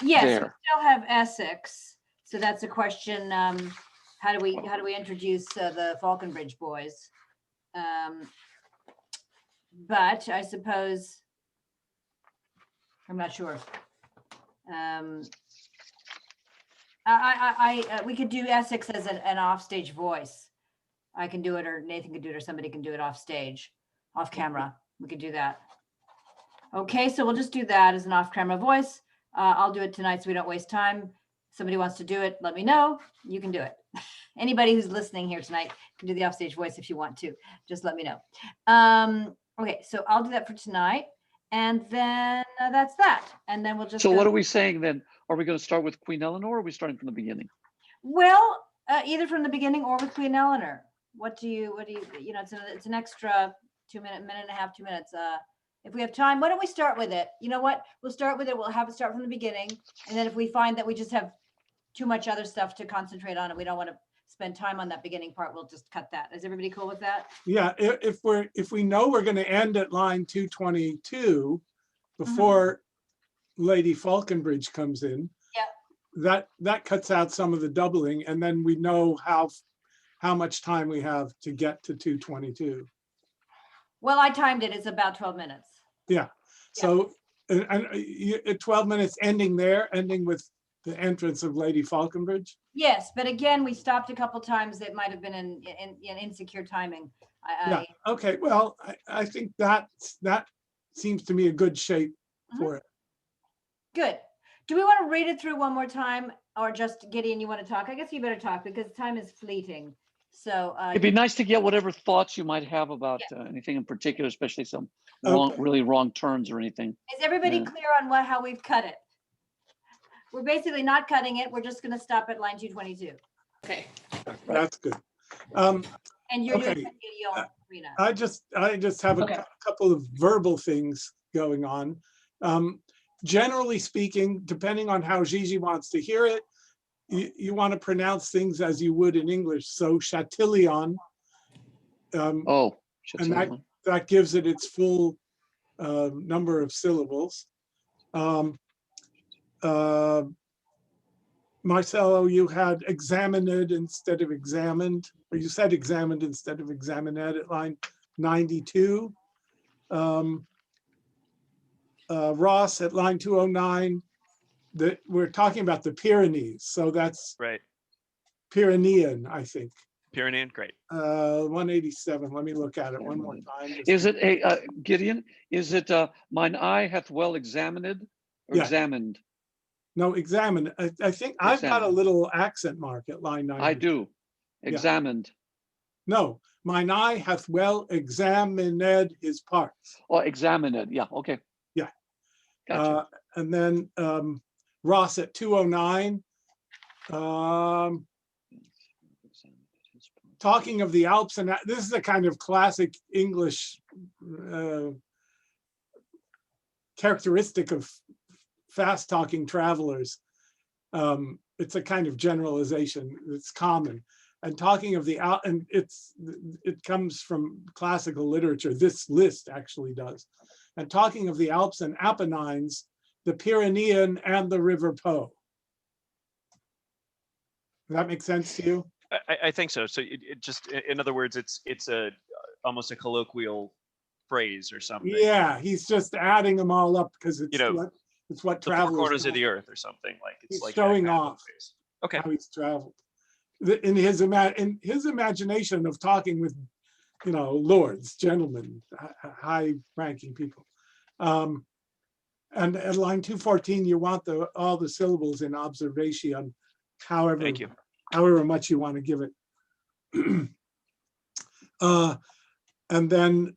S3: Yes, we
S7: there.
S3: still have Essex. So that's a question. How do we introduce the Falconbridge boys? But I suppose I'm not sure. We could do Essex as an offstage voice. I can do it, or Nathan can do it, or somebody can do it off stage, off camera. We could do that. Okay, so we'll just do that as an off-camera voice. I'll do it tonight so we don't waste time. Somebody wants to do it, let me know. You can do it. Anybody who's listening here tonight can do the offstage voice if you want to. Just let me know. Okay, so I'll do that for tonight. And then that's that. And then we'll just
S7: So
S3: go.
S7: what are we saying then? Are we going to start with Queen Eleanor, or are we starting from the beginning?
S3: Well, either from the beginning or with Queen Eleanor. What do you, it's an extra 2 minute, minute and a half, 2 minutes. If we have time, why don't we start with it? You know what? We'll start with it. We'll have it start from the beginning. And then if we find that we just have too much other stuff to concentrate on and we don't want to spend time on that beginning part, we'll just cut that. Is everybody cool with that?
S6: Yeah, if we know we're going to end at line 222 before Lady Falconbridge comes in, that cuts out some of the doubling, and then we know how much time we have to get to 222.
S3: Well, I timed it. It's about 12 minutes.
S6: Yeah. So and 12 minutes ending with the entrance of Lady Falconbridge.
S3: Yes, but again, we stopped a couple times. It might have been in insecure timing.
S6: Yeah. Okay. Well, I think that seems to me a good shape for it.
S3: Good. Do we want to read it through one more time, or just Gideon, you want to talk? I guess you better talk because time is fleeting. So
S7: It'd be nice to get whatever thoughts you might have about anything in particular, especially some really wrong turns or anything.
S3: Is everybody clear on how we've cut it? We're basically not cutting it. We're just going to stop at line 222.
S5: Okay.
S6: That's good.
S3: And you're
S6: Okay.
S3: doing Gideon, Corinna.
S6: I just have a couple of verbal things going on. Generally speaking, depending on how Gigi wants to hear it, you want to pronounce things as you would in English. So CHATILLON. And that gives it its full number of syllables. Marcelo, you had examined instead of examined, or you said examined instead of examined at line 92. Ross at line 209, we're talking about the Pyrenees, so that's
S8: right.
S6: Pyrenean, I think.
S8: Pyrenean, great.
S6: 187. Let me look at it one more time.
S7: Is it a Gideon? Is it mine eye hath well examined or
S6: Yeah.
S7: examined?
S6: No, examine. I think I've got a
S7: Examine.
S6: little accent mark at line 9.
S7: I do. Examined.
S6: No, mine eye hath well examined his parts.
S7: Or examined. Yeah. Okay.
S6: Yeah.
S7: Gotcha.
S6: And then Ross at 209. Talking of the Alps, and this is a kind of classic English characteristic of fast talking travelers. It's a kind of generalization that's common. And talking of the Alps, and it comes from classical literature. This list actually does. And talking of the Alps and Apennines, the Pyrenean and the River Po. Does that make sense to you?
S8: I think so. So it just, in other words, it's a almost a colloquial phrase or something.
S6: Yeah, he's just adding them all up because it's,
S8: You know,
S6: it's what
S8: The four
S6: travelers
S8: corners
S6: do.
S8: of the earth or something like. It's
S6: He's
S8: like
S6: showing
S8: that kind of
S6: off.
S8: phrase. Okay.
S6: How he's traveled. In his imagination of talking with, lords, gentlemen, high-ranking people. And at line 214, you want all the syllables in observation, however,
S8: Thank you.
S6: however much you want to give it. And then,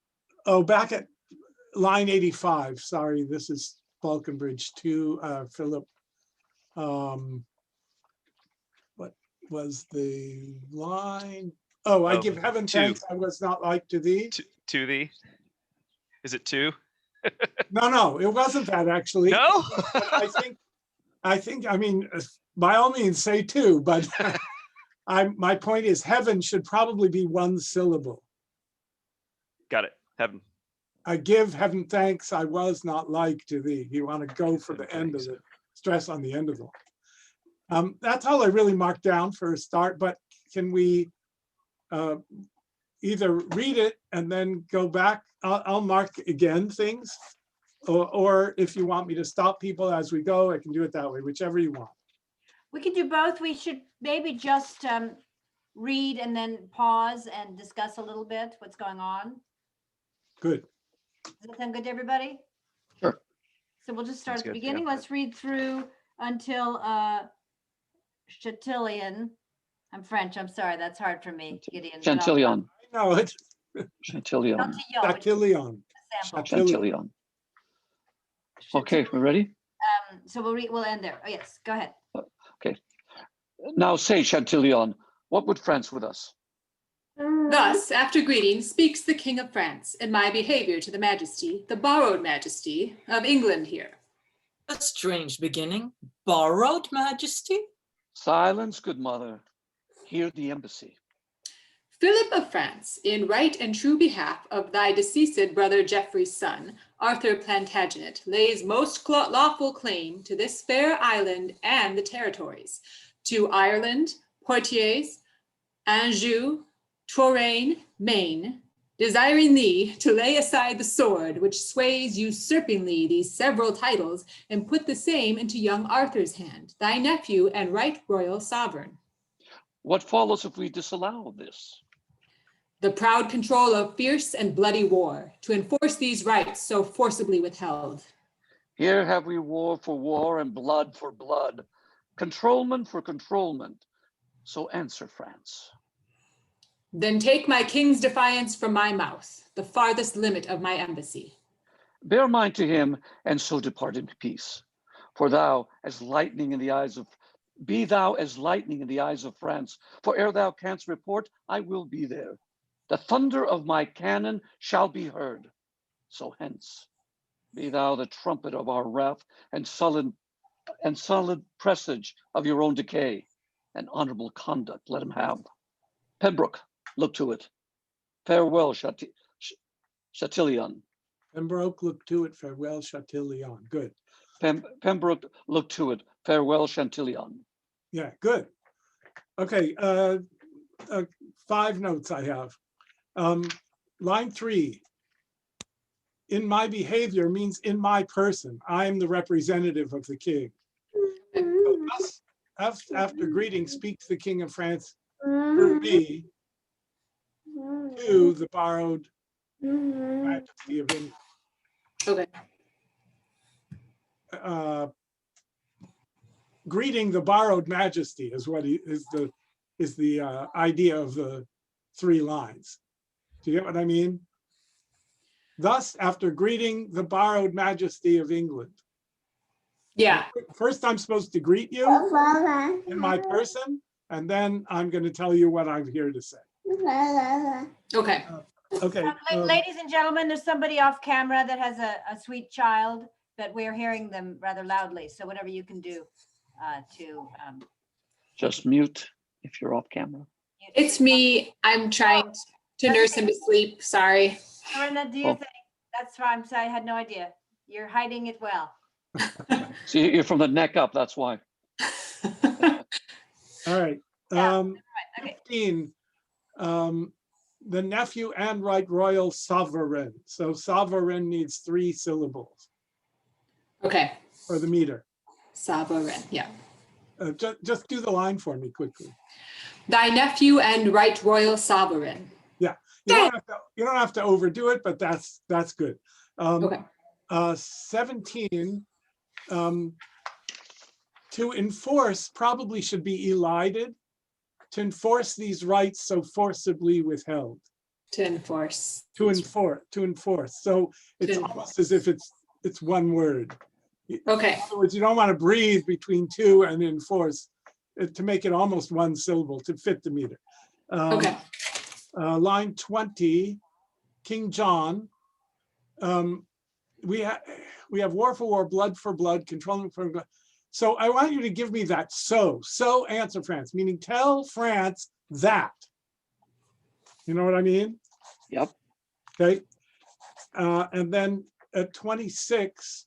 S6: back at line 85, sorry, this is Falconbridge 2, Philip. What was the line? Oh, I give heaven
S8: two.
S6: thanks I was not like to thee.
S8: To thee. Is it two?
S6: No, it wasn't that actually.
S8: No.
S6: I think, by all means say two, but my point is heaven should probably be one syllable.
S8: Got it. Heaven.
S6: I give heaven thanks I was not like to thee. You want to go for the end of it, stress on the end of it. That's all I really marked down for a start, but can we either read it and then go back? I'll mark again things, or if you want me to stop people as we go, I can do it that way, whichever you want.
S3: We can do both. We should maybe just read and then pause and discuss a little bit what's going on.
S7: Good.
S3: Does that sound good to everybody?
S7: Sure.
S3: So we'll just start
S8: Sounds
S3: at the
S8: good,
S3: beginning.
S8: yeah.
S3: Let's read through until CHATILLON. I'm French. I'm sorry. That's hard for me, Gideon. but I'll-
S7: Chantillion.
S6: No, it's
S7: Chantillion.
S3: Chatillon, which is
S6: Dactylion.
S3: a sample.
S7: Chantillion. Okay, we ready?
S3: So we'll end there. Oh, yes, go ahead.
S7: Now say, Chantillion, what would France with us?
S4: Thus, after greeting, speaks the King of France, in my behavior to the Majesty, the borrowed Majesty of England here.
S5: A strange beginning. Borrowed majesty?
S7: Silence, good mother. Hear the embassy.
S4: Philip of France, in right and true behalf of thy deceased brother Geoffrey's son, Arthur Plantagenet, lays most lawful claim to this fair island and the territories, to Ireland, Poitiers, Anjou, Touraine, Maine, desiring thee to lay aside the sword which sways usurpingly these several titles, and put the same into young Arthur's hand, thy nephew and right royal sovereign.
S7: What follows if we disallow this?
S4: The proud control of fierce and bloody war, to enforce these rights so forcibly withheld.
S7: Here have we war for war and blood for blood, controlment for controlment. So answer, France.
S4: Then take my king's defiance from my mouth, the farthest limit of my embassy.
S7: Bear mind to him, and so depart in peace. For thou as lightning in the eyes of, be thou as lightning in the eyes of France. For ere thou canst report, I will be there. The thunder of my cannon shall be heard. So hence, be thou the trumpet of our wrath, and solid presage of your own decay. And honorable conduct let him have. Pembroke, look to it. Farewell, Chatillon.
S6: Pembroke, look to it. Farewell, Chatillon. Good.
S7: Pembroke, look to it. Farewell, Chantillion.
S6: Yeah, good. Okay, 5 notes I have. Line 3. In my behavior means in my person. I am the representative of the king. So thus, after greeting, speaks the King of France through me, to the borrowed majesty of England.
S4: Okay.
S6: Greeting the borrowed majesty is what is the idea of the 3 lines. Do you get what I mean? Thus, after greeting the borrowed majesty of England.
S4: Yeah.
S6: First, I'm supposed to greet you in my person, and then I'm going to tell you what I'm here to say.
S4: Okay.
S6: Okay.
S3: Ladies and gentlemen, there's somebody off camera that has a sweet child that we're hearing them rather loudly. So whatever you can do to
S7: Just mute if you're off camera.
S4: It's me. I'm trying to nurse him to sleep. Sorry.
S3: Corinna, do your thing. That's why I had no idea. You're hiding it well.
S7: See, you're from the neck up, that's why.
S6: All right.
S3: Okay.
S6: 15. The nephew and right royal sovereign. So sovereign needs 3 syllables
S4: Okay.
S6: for the meter.
S4: Sovereign. Yeah.
S6: Just do the line for me quickly.
S4: Thy nephew and right royal sovereign.
S6: Yeah. You don't have to overdo it, but that's good.
S4: Okay.
S6: 17. To enforce probably should be elided. To enforce these rights so forcibly withheld.
S4: To enforce.
S6: To enforce. So it's almost as if it's one word.
S4: Okay.
S6: In other words, you don't want to breathe between 2 and enforce to make it almost 1 syllable to fit the meter.
S4: Okay.
S6: Line 20, King John. We have war for war, blood for blood, controlling for blood. So I want you to give me that so answer France, meaning tell France that. You know what I mean?
S7: Yep.
S6: Okay. And then at 26,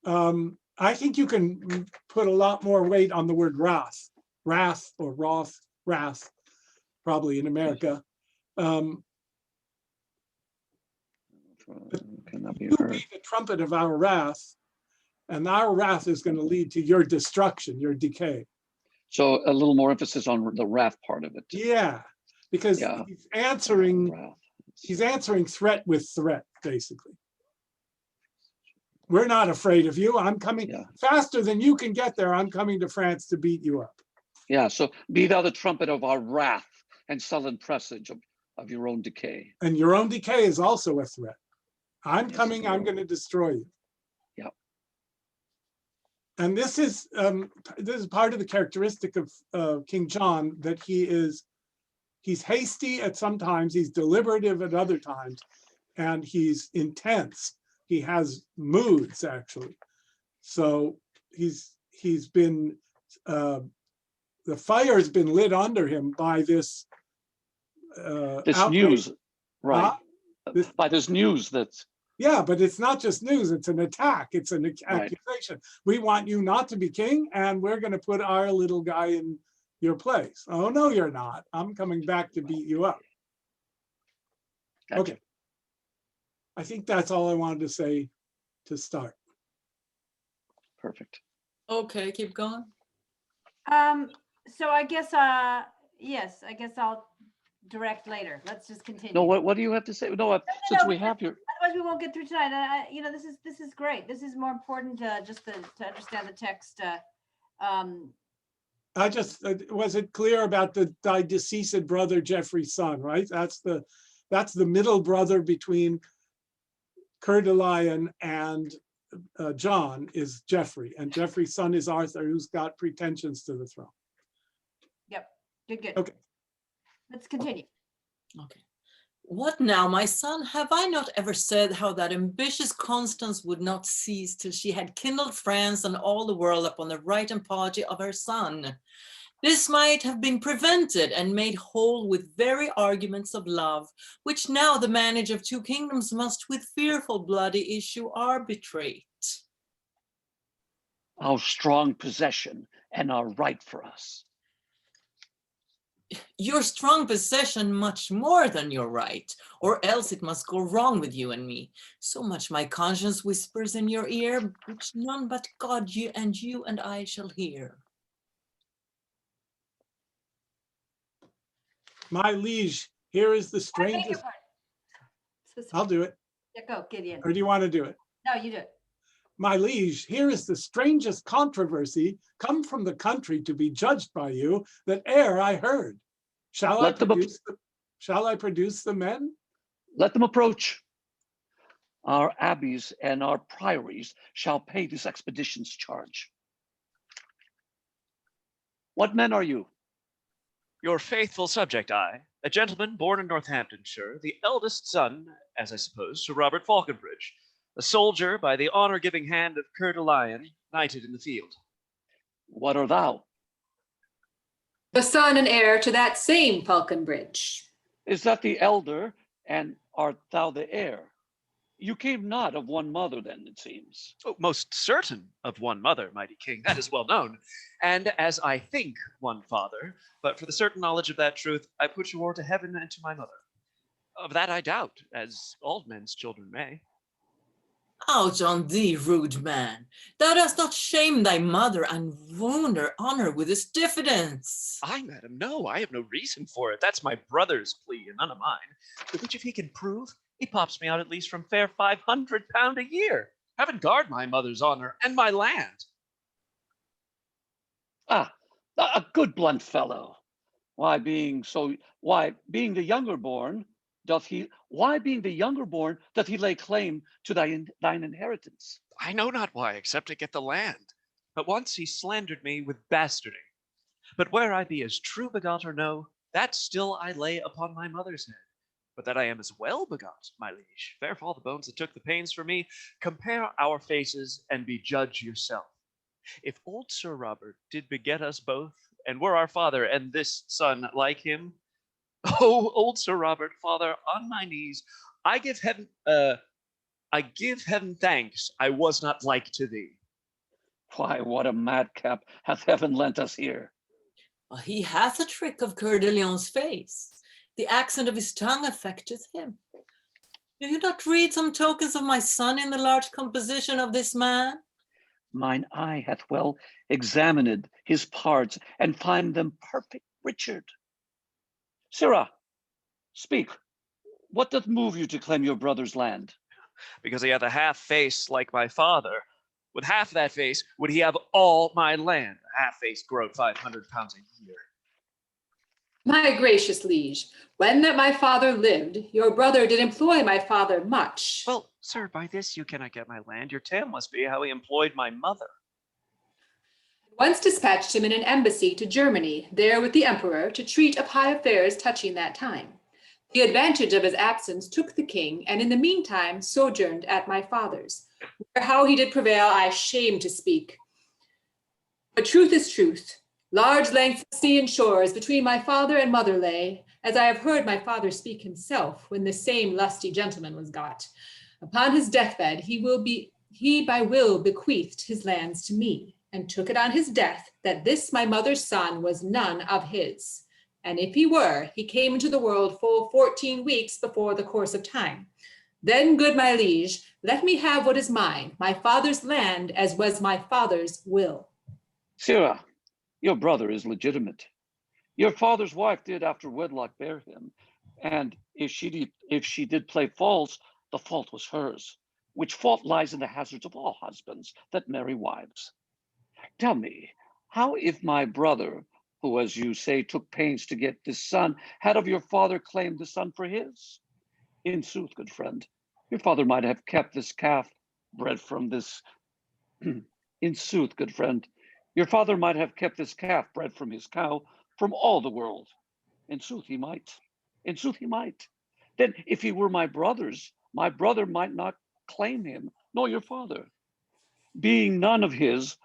S6: I think you can put a lot more weight on the word wrath, or wrath, probably in America.
S7: Cannot be
S6: You
S7: heard.
S6: be the trumpet of our wrath, and our wrath is going to lead to your destruction, your decay.
S7: So a little more emphasis on the wrath part of it.
S6: Yeah, because
S7: Yeah.
S6: he's answering threat with threat, basically. We're not afraid of you. I'm coming faster than you can get there. I'm coming to France to beat you up.
S7: Yeah, so be thou the trumpet of our wrath and sullen presage of your own decay.
S6: And your own decay is also a threat. I'm
S7: Yes,
S6: coming, I'm going to destroy you.
S7: Yeah.
S6: And this is part of the characteristic of King John, that he's hasty at some times, he's deliberative at other times, and he's intense. He has moods, actually. So he's been, the fire has been lit under him by this outrage.
S7: News, right?
S6: This,
S7: by this news that's.
S6: Yeah, but it's not just news, it's an attack, it's an accusation. We want you not to be king, and we're going to put our little guy in your place. Oh, no, you're not. I'm coming back to beat you up.
S7: Gotcha.
S6: Okay. I think that's all I wanted to say to start.
S7: Perfect.
S5: Okay, keep going.
S3: So I guess, yes, I guess I'll direct later. Let's just continue.
S7: No, what do you have to say? No, since we have your.
S3: Otherwise, we won't get through tonight. This is great. This is more important just to understand the text.
S6: I just was it clear about thy deceased brother Geoffrey's son, right? That's the middle brother between Coeur de Lion and John is Geoffrey, and Geoffrey's son is Arthur, who's got pretensions to the throne.
S3: Yep. Good.
S6: Okay.
S3: Let's continue.
S5: Okay. What now, my son? Have I not ever said how that ambitious Constance would not cease till she had kindled France and all the world upon the right and party of her son? This might have been prevented and made whole with very arguments of love, which now the manage of 2 kingdoms must with fearful bloody issue arbitrate.
S7: Our strong possession and our right for us.
S5: Your strong possession much more than your right, or else it must go wrong with you and me. So much my conscience whispers in your ear, which none but God, you and I shall hear.
S6: My liege, Here is the
S3: I beg your
S6: strangest,
S3: pardon. So
S6: I'll do it.
S3: Yeah, go, Gideon.
S6: Or do you want to do it?
S3: No, you do it.
S6: My liege, here is the strangest controversy come from the country to be judged by you that e'er I heard. Shall I produce the men?
S7: Let them approach. Our abbeys and our priories shall pay this expedition's charge. What men are you?
S8: Your faithful subject, I, a gentleman born in Northamptonshire, the eldest son, as I suppose, to Robert Falconbridge, a soldier by the honor-giving hand of Coeur de Lion, knighted in the field.
S7: What are thou?
S4: The son and heir to that same Falconbridge.
S7: Is that the elder, and art thou the heir? You came not of one mother then, it seems.
S8: Oh, most certain of one mother, mighty king, that is well known. And as I think one father, but for the certain knowledge of that truth, I put you o'er to heaven and to my mother. Of that I doubt, as all men's children may.
S5: Out on thee, rude man. Thou dost not shame thy mother and wound her honor with this diffidence.
S8: I, madam, no, I have no reason for it. That's my brother's plea and none of mine. But which if he can prove, he pops me out at least from fair £500 a year. Heaven guard my mother's honor and my land.
S7: Ah, a good blunt fellow. Why being the younger born, doth he lay claim to thine inheritance?
S8: I know not why, except to get the land. But once he slandered me with bastarding. But where I be as true begot or no, that still I lay upon my mother's head. But that I am as well begot, my liege, fair fall the bones that took the pains for me, compare our faces and be judge yourself. If old Sir Robert did beget us both, and were our father, and this son like him, oh, old Sir Robert, father, on my knees, I give heaven thanks I was not like to thee.
S7: Why, what a madcap hath heaven lent us here.
S5: Well, he hath a trick of Coeur de Lion's face. The accent of his tongue affecteth him. Do you not read some tokens of my son in the large composition of this man?
S7: Mine eye hath well examined his parts, and find them perfect, Richard. Sirrah, speak. What doth move you to claim your brother's land?
S8: Because he hath a half face like my father. With half that face would he have all my land. A half face growth £500 a year.
S4: My gracious liege, when that my father lived, your brother did employ my father much.
S8: Well, sir, by this you cannot get my land. Your tale must be how he employed my mother.
S4: Once dispatched him in an embassy to Germany, there with the emperor, to treat of high affairs touching that time. The advantage of his absence took the king, and in the meantime sojourned at my father's, where how he did prevail I shame to speak. But truth is truth. Large lengths of sea and shores between my father and mother lay, as I have heard my father speak himself, when the same lusty gentleman was got. Upon his deathbed he by will bequeathed his lands to me, and took it on his death that this my mother's son was none of his. And if he were, he came into the world full 14 weeks before the course of time. Then, good my liege, let me have what is mine, my father's land, as was my father's will.
S7: Sirrah, your brother is legitimate. Your father's wife did after wedlock bear him, and if she did play false, the fault was hers, which fault lies in the hazards of all husbands that marry wives. Tell me, how if my brother, who, as you say, took pains to get this son, had of your father claimed the son for his? In sooth, good friend, your father might have kept this calf bred from this. In sooth, good friend, your father might have kept this calf bred from his cow from all the world. In sooth, he might. In sooth, he might. Then, if he were my brother's, my brother might not claim him, nor your father. Being none of his,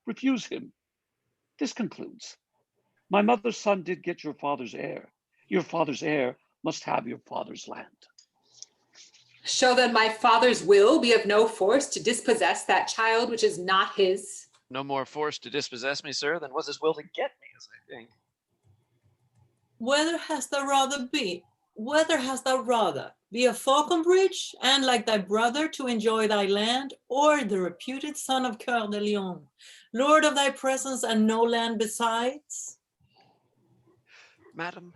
S7: refuse him. This concludes. My mother's son did get your father's heir. Your father's heir must have your father's land.
S4: Shall then my father's will be of no force to dispossess that child which is not his?
S8: No more force to dispossess me, sir, than was his will to get me, as I think.
S5: Whether hast thou rather be a Falconbridge, and like thy brother to enjoy thy land, or the reputed son of Coeur de Lion, lord of thy presence and no land besides?
S8: Madam,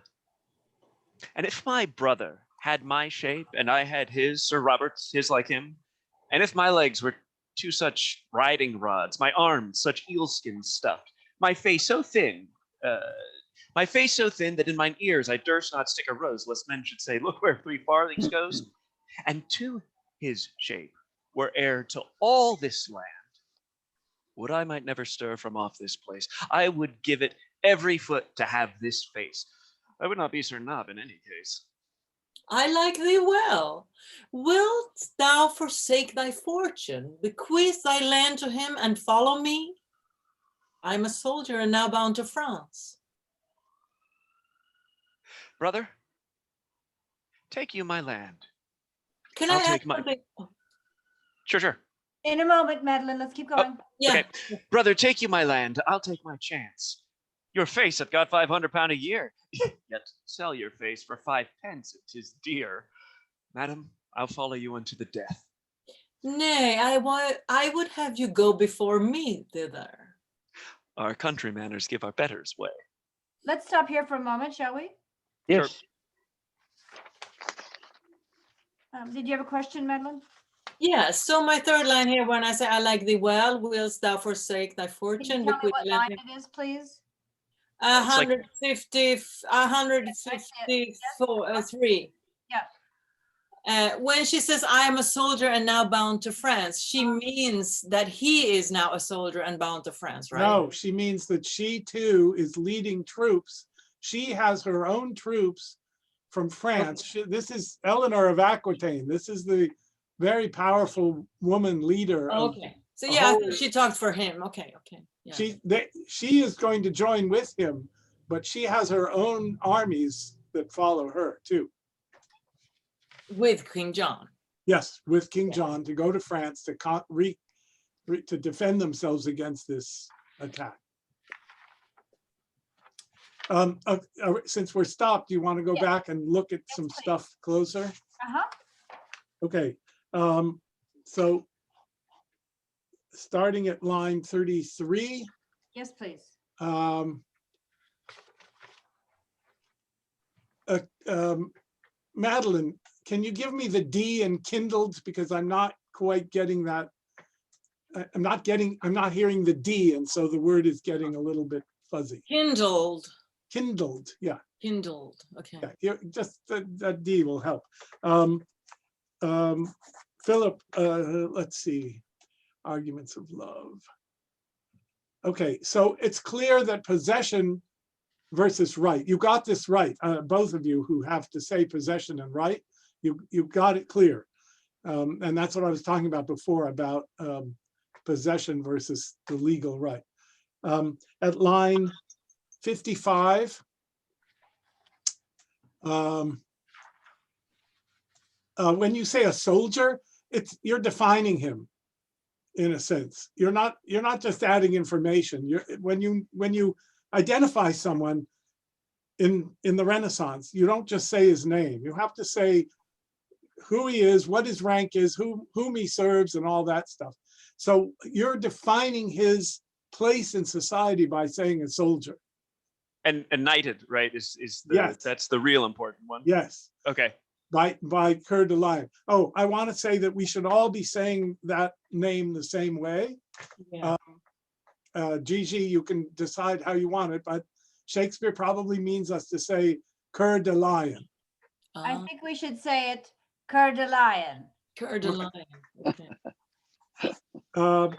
S8: and if my brother had my shape and I had his, Sir Robert's, his like him, and if my legs were two such riding rods, my arms such eelskins stuffed, my face so thin, that in mine ears I durst not stick a rose, lest men should say, look where 3 farthings goes, and to his shape were heir to all this land, would I might never stir from off this place. I would give it every foot to have this face. I would not be Sir Nob in any case.
S5: I like thee well. Wilt thou forsake thy fortune, bequeath thy land to him, and follow me? I am a soldier and now bound to France.
S8: Brother, take you my land.
S5: Can
S8: I'll
S5: I
S8: take
S5: add
S8: my-
S5: something?
S8: Sure.
S3: In a moment, Madeleine, let's keep going.
S5: Yeah.
S8: Okay. Brother, take you my land. I'll take my chance. Your face hath got £500 a year. Yet sell your face for 5 pence. It is dear. Madam, I'll follow you unto the death.
S5: Nay, I would have you go before me thither.
S8: Our country manners give our betters way.
S3: Let's stop here for a moment, shall we?
S7: Yes.
S3: Did you have a question, Madeleine?
S5: Yeah, so my third line here, when I say I like thee well, wilt thou forsake thy
S3: Can
S5: fortune?
S3: you tell me
S5: bequeath
S3: what
S5: land
S3: line
S5: to-
S3: it is, please?
S5: 153.
S3: Yeah.
S5: When she says, I am a soldier and now bound to France, she means that he is now a soldier and bound to France, right?
S6: No, she means that she too is leading troops. She has her own troops from France. This is ELINOR of Aquitaine. This is the very powerful woman leader.
S5: Okay. So
S6: a
S5: yeah, I
S6: whole-
S5: thought she talked for him. Okay. Yeah.
S6: She is going to join with him, but she has her own armies that follow her too.
S5: With King John.
S6: Yes, with King John to go to France to to defend themselves against this attack. Since we're stopped, do you want to go back and look at some
S3: please.
S6: stuff closer?
S3: Uh-huh.
S6: Okay, so starting at line 33,
S3: Yes, please.
S6: Madeleine, can you give me the D in kindled, because I'm not quite getting that. I'm not hearing the D, and so the word is getting a little bit fuzzy.
S5: Kindled.
S6: Kindled, yeah.
S5: Kindled. Okay.
S6: Yeah, just that D will help. Philip, let's see, arguments of love. Okay, so it's clear that possession versus right. You got this right, both of you who have to say possession and right. You got it clear, and that's what I was talking about before about possession versus the legal right. At line 55. When you say a soldier, you're defining him in a sense. You're not just adding information. When you identify someone in the Renaissance, you don't just say his name. You have to say who he is, what his rank is, whom he serves, and all that stuff. So you're defining his place in society by saying a soldier.
S8: And knighted, right?
S6: Yes.
S8: That's the real important one.
S6: Yes.
S8: Okay.
S6: By Coeur de Lion. Oh, I want to say that we should all be saying that name the same way.
S5: Yeah.
S6: Gigi, you can decide how you want it, but Shakespeare probably means us to say Coeur de Lion.
S3: I think we should say it Coeur de Lion.
S5: Coeur de Lion. Okay.
S3: Coeur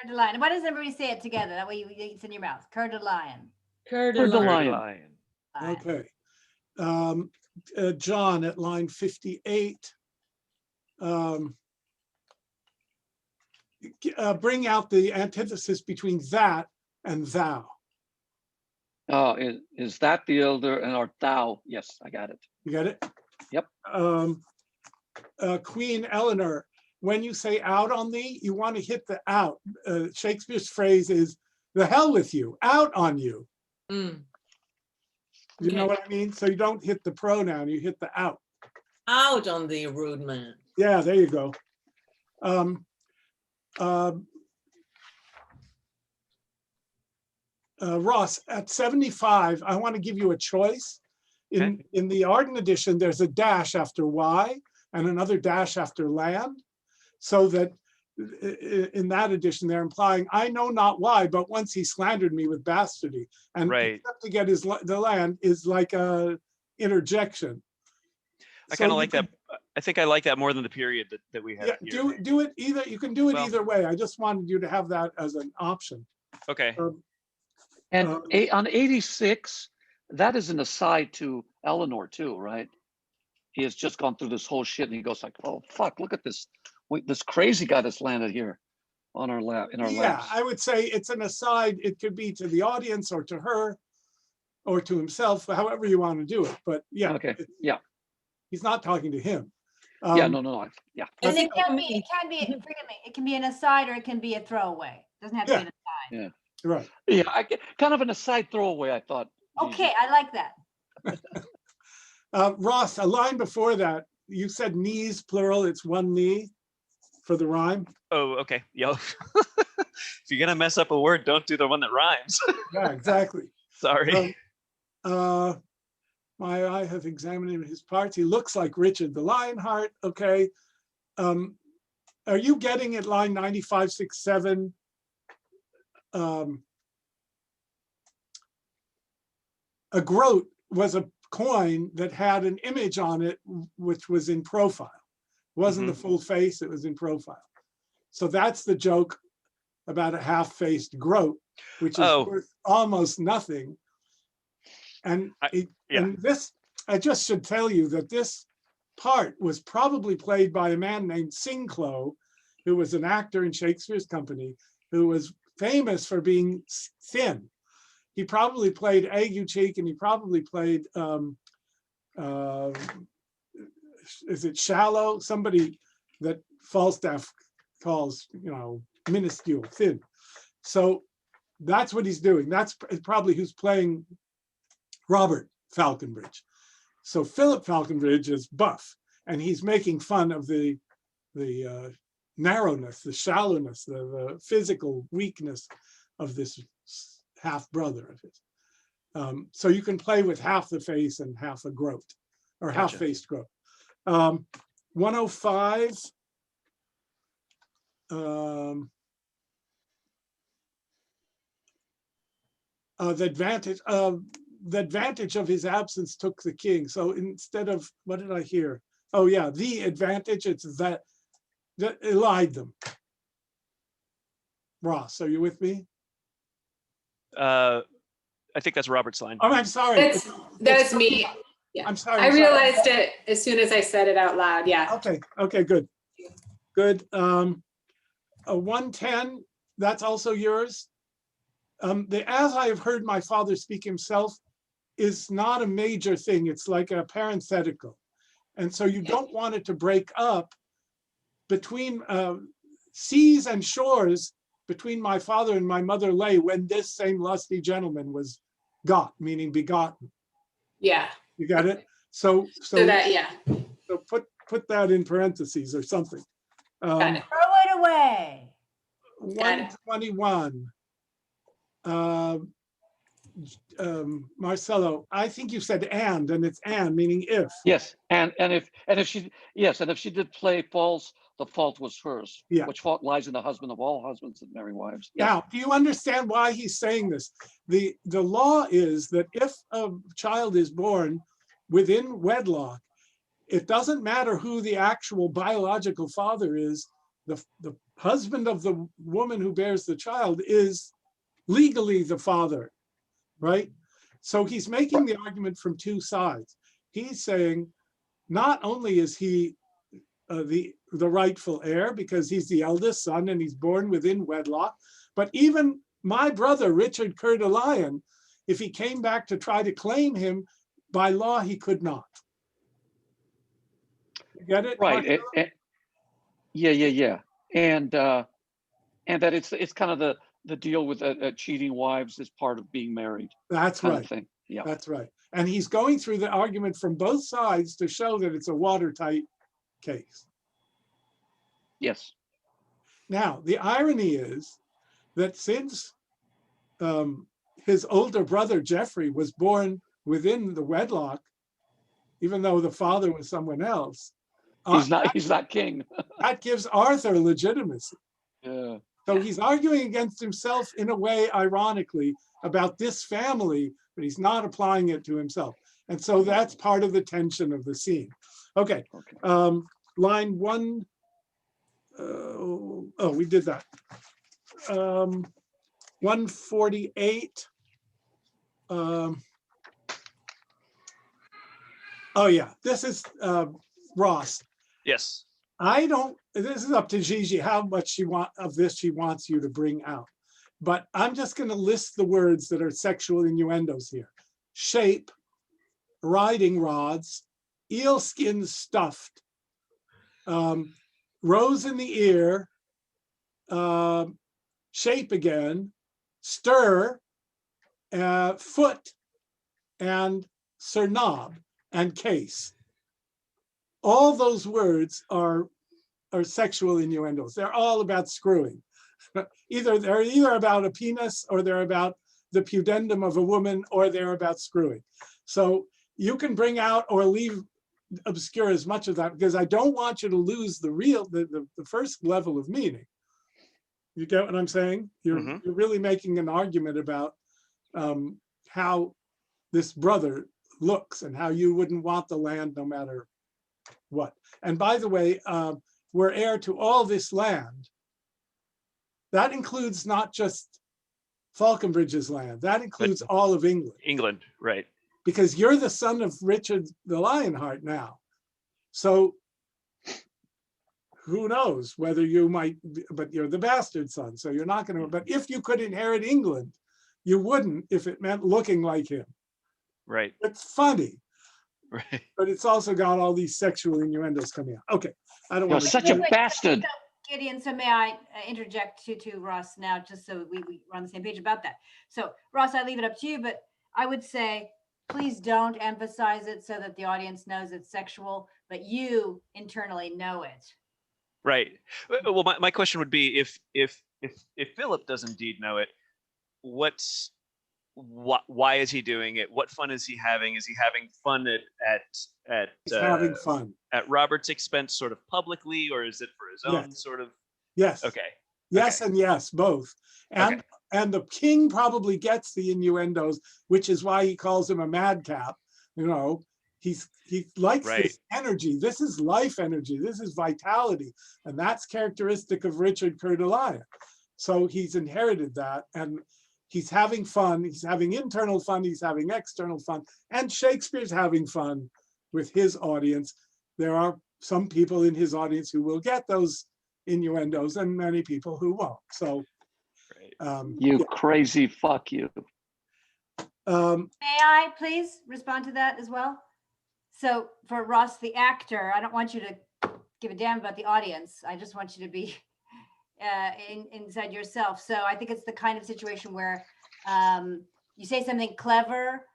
S3: de Lion. Why doesn't everybody say it together? That way it's in your mouth. Coeur de Lion.
S5: Coeur de
S7: Coeur de
S5: Lion.
S7: Lion.
S6: Okay. John at line 58. Bring out the antithesis between that and thou.
S7: Is that the elder and art thou? Yes, I got it.
S6: You got it?
S7: Yep.
S6: Queen ELINOR, when you say out on thee, you want to hit the out. Shakespeare's phrase is, the hell with you, out on you.
S5: Mm.
S6: You know
S5: Okay.
S6: what I mean? So you don't hit the pronoun, you hit the out.
S5: Out on the rude man.
S6: Yeah, there you go. Ross, at 75, I want to give you a choice. In the Arden edition, there's a dash after Y and another dash after land, so that in that edition, they're implying, I know not why, but once he slandered me with bastardy. And
S8: Right.
S6: except to get the land is like a interjection.
S8: I
S6: So
S8: kind of
S6: you
S8: like that. I think I like that more than the period that we have
S6: Yeah,
S8: here.
S6: do it either. You can do it
S8: Well-
S6: either way. I just wanted you to have that as an option.
S8: Okay.
S7: And
S6: Um,
S7: on 86, that is an aside to ELINOR too, right? He has just gone through this whole shit and he goes like, oh, fuck, look at this. This crazy guy that's landed here on our lap, in our
S6: Yeah,
S7: laps.
S6: I would say it's an aside. It could be to the audience or to her or to himself, however you want to do it. But yeah,
S7: Okay, yeah.
S6: he's not talking to him.
S7: Yeah, no, yeah.
S3: And
S5: I
S3: it
S5: think
S3: can
S5: for
S3: be,
S5: me-
S3: forgive me, it can be an aside or it can be a throwaway. Doesn't have to be an aside.
S6: Right.
S7: Yeah, kind of an aside throwaway, I thought. Gigi.
S3: Okay, I like that.
S6: Ross, a line before that, you said knees plural, it's one knee for the rhyme.
S8: Oh, okay. Yo. If you're gonna mess up a word, don't do the one that rhymes.
S6: Yeah, exactly.
S8: Sorry.
S6: My eye have examined his parts. He looks like Richard the Lionheart. Okay. Are you getting at line 9567? A groat was a coin that had an image on it, which was in profile. It wasn't the full face, it was in profile. So that's the joke about a half-faced groat, which is worth almost nothing. And and this, I just should tell you that this part was probably played by a man named Sinclair, who was an actor in Shakespeare's company, who was famous for being thin. He probably played Ague Cheek, and he probably played, is it Shallow? Somebody that Falstaff calls, minuscule, thin. So that's what he's doing. That's probably who's playing Robert Falconbridge. So Philip Falconbridge is buff, and he's making fun of the narrowness, the shallowness, the physical weakness of this half brother of his. So you can play with half the face and half a groat, or half-faced groat. 105. The advantage of his absence took the king. So instead of, what did I hear? Oh yeah, the advantage, it's that elide them. Ross, are you with me?
S8: I think that's Robert's line.
S6: Oh, I'm sorry.
S4: That's me. Yeah.
S6: I'm sorry.
S4: I realized it as soon as I said it out loud. Yeah.
S6: Okay, good. Good. A 110, that's also yours. The as I have heard my father speak himself is not a major thing. It's like a parenthetical. And so you don't want it to break up between seas and shores between my father and my mother lay when this same lusty gentleman was got, meaning begotten.
S4: Yeah.
S6: You got it? So
S4: that, yeah.
S6: So put that in parentheses or something.
S4: Got it.
S3: Throw it away.
S6: 121. Marcelo, I think you said and it's and, meaning if.
S7: Yes, and if she did play false, the fault was hers.
S6: Yeah.
S7: Which fault lies in the husband of all husbands and marry wives. Yes.
S6: Now, do you understand why he's saying this? The law is that if a child is born within wedlock, it doesn't matter who the actual biological father is. The husband of the woman who bears the child is legally the father, right? So he's making the argument from two sides. He's saying not only is he the rightful heir because he's the eldest son and he's born within wedlock, but even my brother, Richard Coeur de Lion, if he came back to try to claim him, by law, he could not. You get it?
S7: Right. Yeah. And that it's kind of the deal with cheating wives is part of being married.
S6: That's right.
S7: Thing. Yeah.
S6: That's right. And he's going through the argument from both sides to show that it's a watertight case.
S7: Yes.
S6: Now, the irony is that since his older brother, Geoffrey, was born within the wedlock, even though the father was someone else.
S7: He's not king.
S6: That gives Arthur legitimacy.
S7: Yeah.
S6: So he's arguing against himself in a way, ironically, about this family, but he's not applying it to himself. And so that's part of the tension of the scene. Okay, line 1. Oh, we did that. 148. Oh yeah, this is Ross.
S8: Yes.
S6: This is up to Gigi how much she wants you to bring out. But I'm just going to list the words that are sexual innuendos here. Shape, riding rods, eel skin stuffed, rose in the ear, shape again, stir, foot, and surnob, and case. All those words are sexual innuendos. They're all about screwing. They're either about a penis, or they're about the pudendum of a woman, or they're about screwing. So you can bring out or leave obscure as much of that, because I don't want you to lose the first level of meaning. You get what I'm saying? You're really making an argument about how this brother looks and how you wouldn't want the land no matter what. And by the way, we're heir to all this land. That includes not just Falconbridge's land. That includes all of England.
S8: England, right.
S6: Because you're the son of Richard the Lionheart now. So who knows whether you might, but you're the bastard son, so you're not going to, but if you could inherit England, you wouldn't if it meant looking like him.
S8: Right.
S6: It's funny.
S8: Right.
S6: But it's also got all these sexual innuendos coming out. Okay, I don't
S7: You're
S6: want to.
S7: such a bastard.
S3: So, Gideon, so may I interject to Ross now, just so we're on the same page about that. So Ross, I leave it up to you, but I would say, please don't emphasize it so that the audience knows it's sexual, but you internally know it.
S8: Right. Well, my question would be, if Philip does indeed know it, why is he doing it? What fun is he having? Is he having fun
S6: He's having fun
S8: at Robert's expense, sort of publicly, or is it for his own sort of?
S6: Yes.
S8: Okay.
S6: Yes, and yes, both. And the king probably gets the innuendos, which is why he calls him a madcap. You know, he likes this energy. This is life energy. This is vitality, and that's characteristic of Richard Coeur de Lion. So he's inherited that, and he's having fun. He's having internal fun. He's having external fun. And Shakespeare's having fun with his audience. There are some people in his audience who will get those innuendos and many people who won't. So,
S7: crazy fuck you.
S3: May I please respond to that as well? So for Ross, the actor, I don't want you to give a damn about the audience. I just want you to be inside yourself. So I think it's the kind of situation where you say something clever,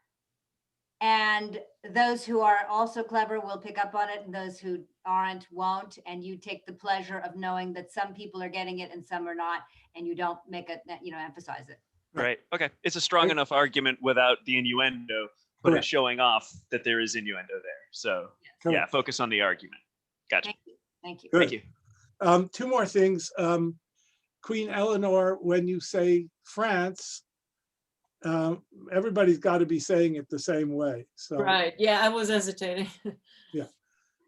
S3: and those who are also clever will pick up on it, and those who aren't won't. And you take the pleasure of knowing that some people are getting it and some are not, and you don't make it, emphasize it.
S8: Right. Okay. It's a strong enough argument without the innuendo, but it's showing off that there is innuendo there. So yeah, focus on the argument. Gotcha.
S3: Thank you.
S6: Good.
S8: Thank you.
S6: Two more things. Queen Eleanor, when you say France, everybody's got to be saying it the same way. So
S5: Right. Yeah, I was hesitating.
S6: yeah.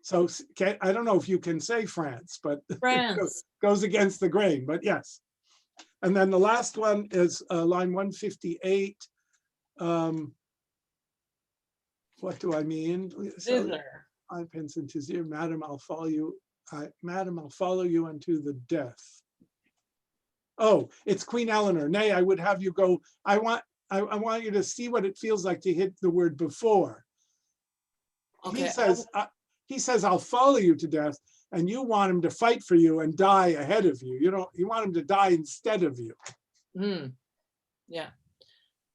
S6: So I don't know if you can say France, but
S5: France
S6: it goes against the grain, but yes. And then the last one is line 158. What do I mean?
S5: Thither.
S6: I pence into his ear, Madam, I'll follow you. Madam, I'll follow you unto the death. Oh, it's Queen Eleanor. Nay, I would have you go. I want you to see what it feels like to hit the word before.
S5: Okay.
S6: He says, I'll follow you to death, and you want him to fight for you and die ahead of you. You want him to die instead of you.
S5: Yeah.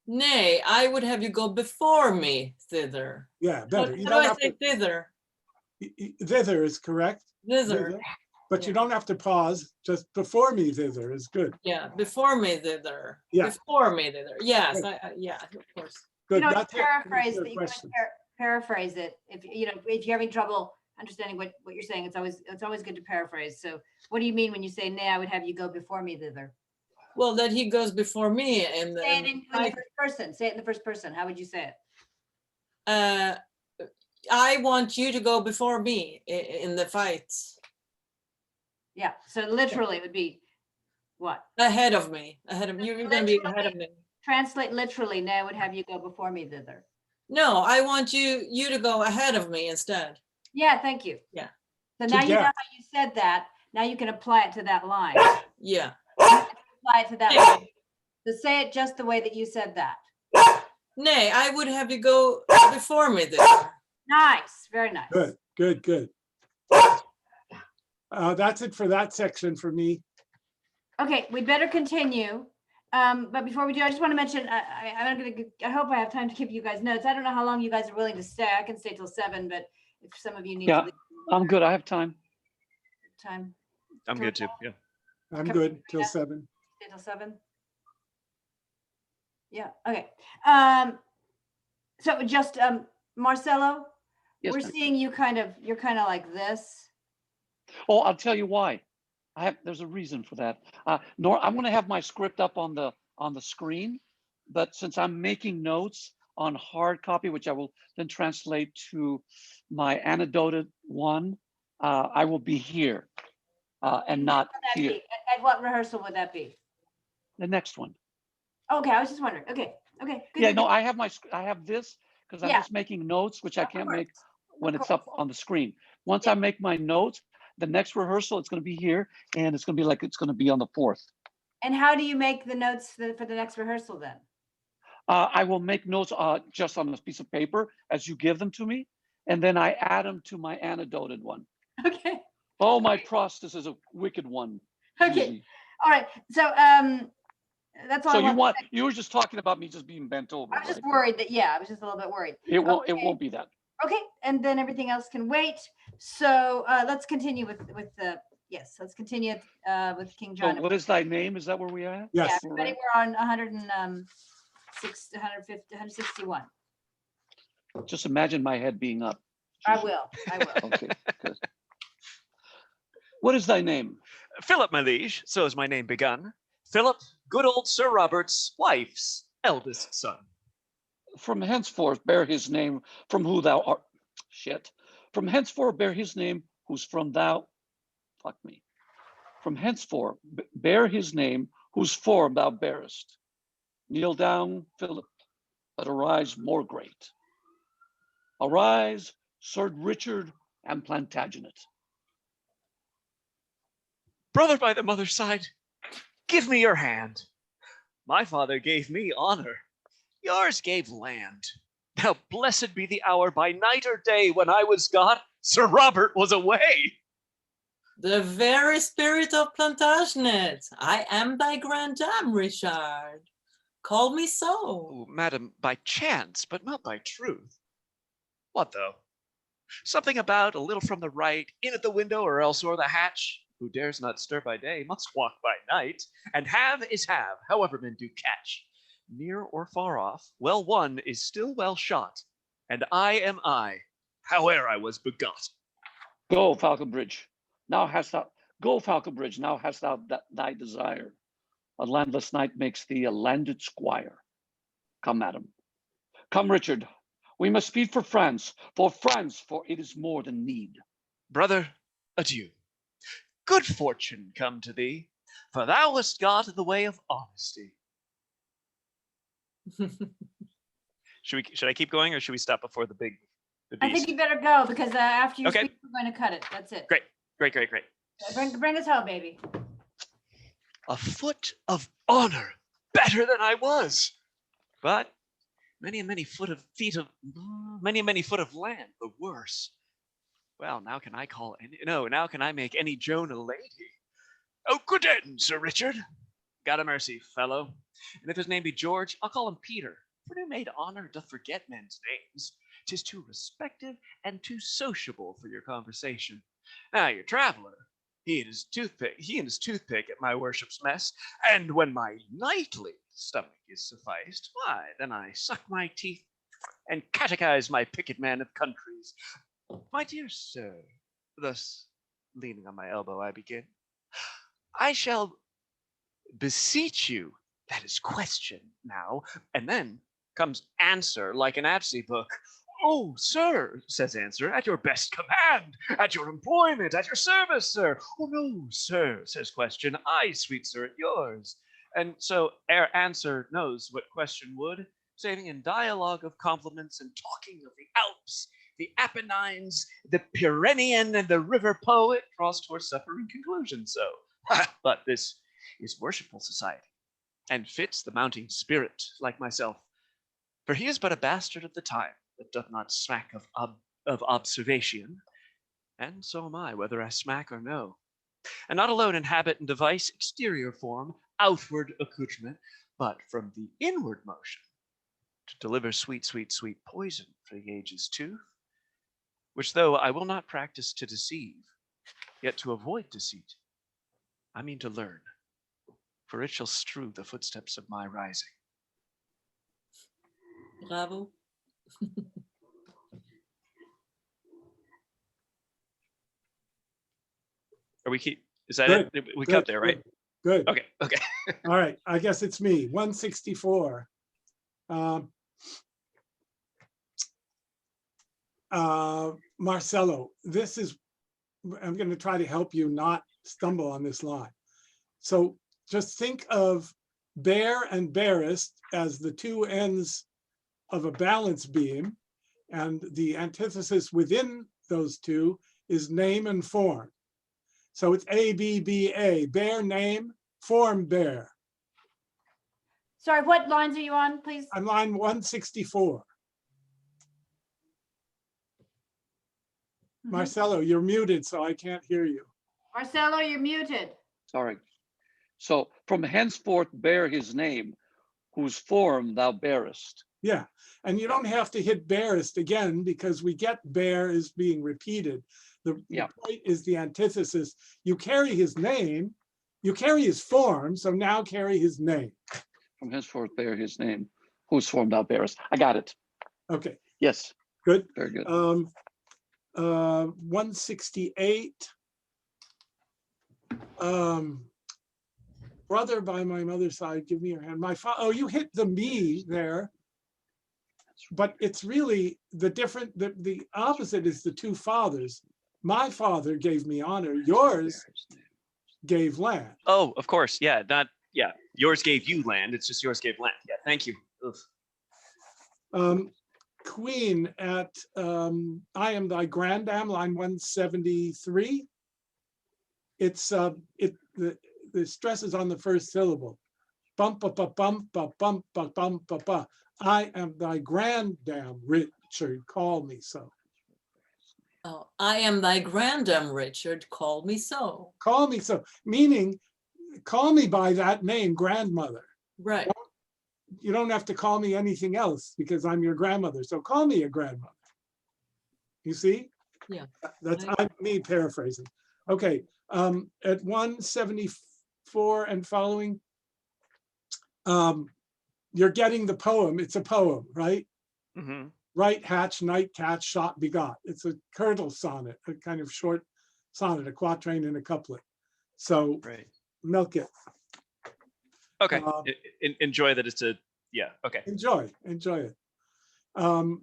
S5: Nay, I would have you go before me thither.
S6: Yeah, better.
S5: How do I say thither?
S6: Thither is correct.
S5: Thither.
S6: But you don't have to pause. Just before me thither is good.
S5: Yeah, before me thither.
S6: Yeah.
S5: Before me thither. Yes, yeah, of course.
S6: Good.
S3: Paraphrase that you paraphrase it. If if you're having trouble understanding what you're saying, it's always good to paraphrase. So what do you mean when you say, nay, I would have you go before me thither?
S5: Well, that he goes before me and
S3: Say it in the first person. Say it in the first person. How would you say it?
S5: I want you to go before me in the fight.
S3: Yeah. So literally it would be what?
S5: Ahead of me. Ahead of you're going to be ahead of me.
S3: Translate literally. Nay, I would have you go before me thither.
S5: No, I want you to go ahead of me instead.
S3: Yeah. Thank you.
S5: Yeah.
S3: So now you know how you said that. Now you can apply it to that line.
S5: Yeah.
S3: Apply it to that line. So say it just the way that you said that.
S5: Nay, I would have you go before me there.
S3: Nice. Very nice.
S6: Good. That's it for that section for me.
S3: Okay, we better continue. But before we do, I just want to mention, I hope I have time to give you guys notes. I don't know how long you guys are willing to stay. I can stay till 7, but if some of you need to leave.
S7: I'm good. I have time.
S8: I'm good too. Yeah.
S6: I'm good till 7.
S3: Stay till 7. Yeah, okay. So just Marcelo,
S7: Yes,
S3: we're
S7: ma'am.
S3: seeing you're kind of like this.
S7: Oh, I'll tell you why. There's a reason for that. Nor I'm going to have my script up on the screen, but since I'm making notes on hard copy, which I will then translate to my annotated one, I will be here and not here.
S3: At what rehearsal would that be?
S7: The next one.
S3: Okay, I was just wondering. Okay. Good,
S7: Yeah,
S3: good,
S7: no,
S3: good.
S7: I have this because I'm just making notes, which I
S3: Of
S7: can't
S3: course.
S7: make when it's up on the screen. Once I make my notes, the next rehearsal, it's going to be here, and it's going to be like it's going to be on the 4th.
S3: And how do you make the notes for the next rehearsal then?
S7: I will make notes just on this piece of paper as you give them to me, and then I add them to my annotated one.
S3: Okay.
S7: Oh, my process is a wicked one.
S3: Okay.
S7: Gigi.
S3: All right. So that's all.
S7: So you were just talking about me just being bent over.
S3: I was just
S7: right?
S3: worried that I was just a little bit worried.
S7: It won't.
S3: Okay.
S7: It won't be that.
S3: Okay, and then everything else can wait. So let's continue with the let's continue with King John.
S7: So what is thy name? Is that where we are at?
S6: Yes.
S3: Yeah, everybody, we're on 161.
S7: Just imagine my head being up.
S3: I
S7: Gigi.
S3: will.
S7: Okay. Good. What is thy name?
S8: Philip, my liege, so is my name begun. Philip, good old Sir Robert's wife's eldest son.
S7: From henceforth bear his name from who thou art. Shit. From henceforth bear his name who's from thou. Fuck me. From henceforth bear his name whose form thou bearest. Kneel down, Philip, but arise more great. Arise, Sir Richard and Plantagenet.
S8: Brother by the mother's side, give me your hand. My father gave me honor. Yours gave land. Now blessed be the hour by night or day when I was got, Sir Robert was away.
S5: The very spirit of Plantagenet. I am thy grand dame, Richard. Call me so.
S8: Oh, madam, by chance, but not by truth. What though? Something about a little from the right, in at the window or else o'er the hatch. Who dares not stir by day must walk by night, and have is have, however men do catch. Near or far off, well won is still well shot, and I am I, howe'er I was begot.
S7: Go, Falconbridge. Now hast thou thy desire. A landless knight makes thee a landed squire. Come, madam. Come, Richard. We must speed for France, for it is more than need.
S8: Brother, adieu. Good fortune come to thee, for thou hast got the way of honesty. Should I keep going, or should we stop before the beast?
S3: I think you better go because after you
S8: Okay.
S3: speak, we're going to cut it. That's it.
S8: Great.
S3: Bring us home, baby.
S8: A foot of honor, better than I was, but many a foot of land, the worse. Well, now can I make any Joan a lady? Oh, good end, Sir Richard. God a mercy, fellow. And if his name be George, I'll call him Peter. For new made honor doth forget men's names. 'Tis too respective and too sociable for your conversation. Now your traveler, he and his toothpick at my worship's mess, and when my nightly stomach is sufficed, why, then I suck my teeth and catechize my picket man of countries. My dear sir, thus leaning on my elbow, I begin. I shall beseech you, that is question now, and then comes answer like an Absy book. Oh, sir, says answer, at your best command, at your employment, at your service, sir. Oh, no, sir, says question, I, sweet sir, at yours. And so ere answer knows what question would, saving in dialogue of compliments and talking of the Alps, the Apennines, the Pyrenean, and the river Po, it draws towards suffering conclusion. So, but this is worshipful society, and fits the mounting spirit like myself, for he is but a bastard of the time that doth not smack of observation, and so am I, whether I smack or no, and not alone in habit and device, exterior form, outward accoutrement, but from the inward motion, to deliver sweet, sweet, sweet poison for the age's tooth, which though I will not practice to deceive, yet to avoid deceit, I mean to learn, for it shall strew the footsteps of my rising.
S5: Bravo.
S8: Are we keep? Is that
S6: Good,
S8: it? We
S6: good,
S8: cut there, right?
S6: Good.
S8: Okay. Okay.
S6: All right, I guess it's me, 164. Marcelo, this is, I'm going to try to help you not stumble on this line. So just think of bear and barest as the two ends of a balance beam, and the antithesis within those two is name and form. So it's A, B, B, A, bear, name, form, bear.
S3: Sorry, what lines are you on, please?
S6: I'm line 164.
S3: Mhm.
S6: Marcelo, you're muted, so I can't hear you.
S3: Marcelo, you're muted.
S7: Sorry. So from henceforth bear his name, whose form thou bearest.
S6: Yeah, and you don't have to hit barest again because we get bear is being repeated. The point is the antithesis. You carry his name, you carry his form, so now carry his name.
S7: From henceforth bear his name, whose form thou bearest. I got it.
S6: Okay,
S7: Yes.
S6: good.
S7: Very good.
S6: 168. Brother by my mother's side, give me your hand. My father, oh, you hit the me there. But it's really the different, the opposite is the two fathers. My father gave me honor, yours gave land.
S8: Oh, of course. Yeah. Not. Yeah. Yours gave you land. It's just yours gave land. Yeah. Thank you.
S6: Queen at I am thy grandam, line 173. It's the stress is on the first syllable. Bump ba ba bump ba bump ba bump ba ba. I am thy grandam, Richard, call me so.
S5: Oh, I am thy grandam, Richard, call me so.
S6: Call me so, meaning call me by that name, grandmother.
S5: Right.
S6: You don't have to call me anything else because I'm your grandmother. So call me a grandmother. You see?
S5: Yeah.
S6: That's me paraphrasing. Okay. At 174 and following, you're getting the poem. It's a poem, right?
S8: Mm-hmm.
S6: Right hatch, night catch, shot begot. It's a curdle sonnet, a kind of short sonnet, a quatrain and a couplet. So milk it.
S8: Okay. Enjoy that it's a, yeah, okay.
S6: Enjoy it.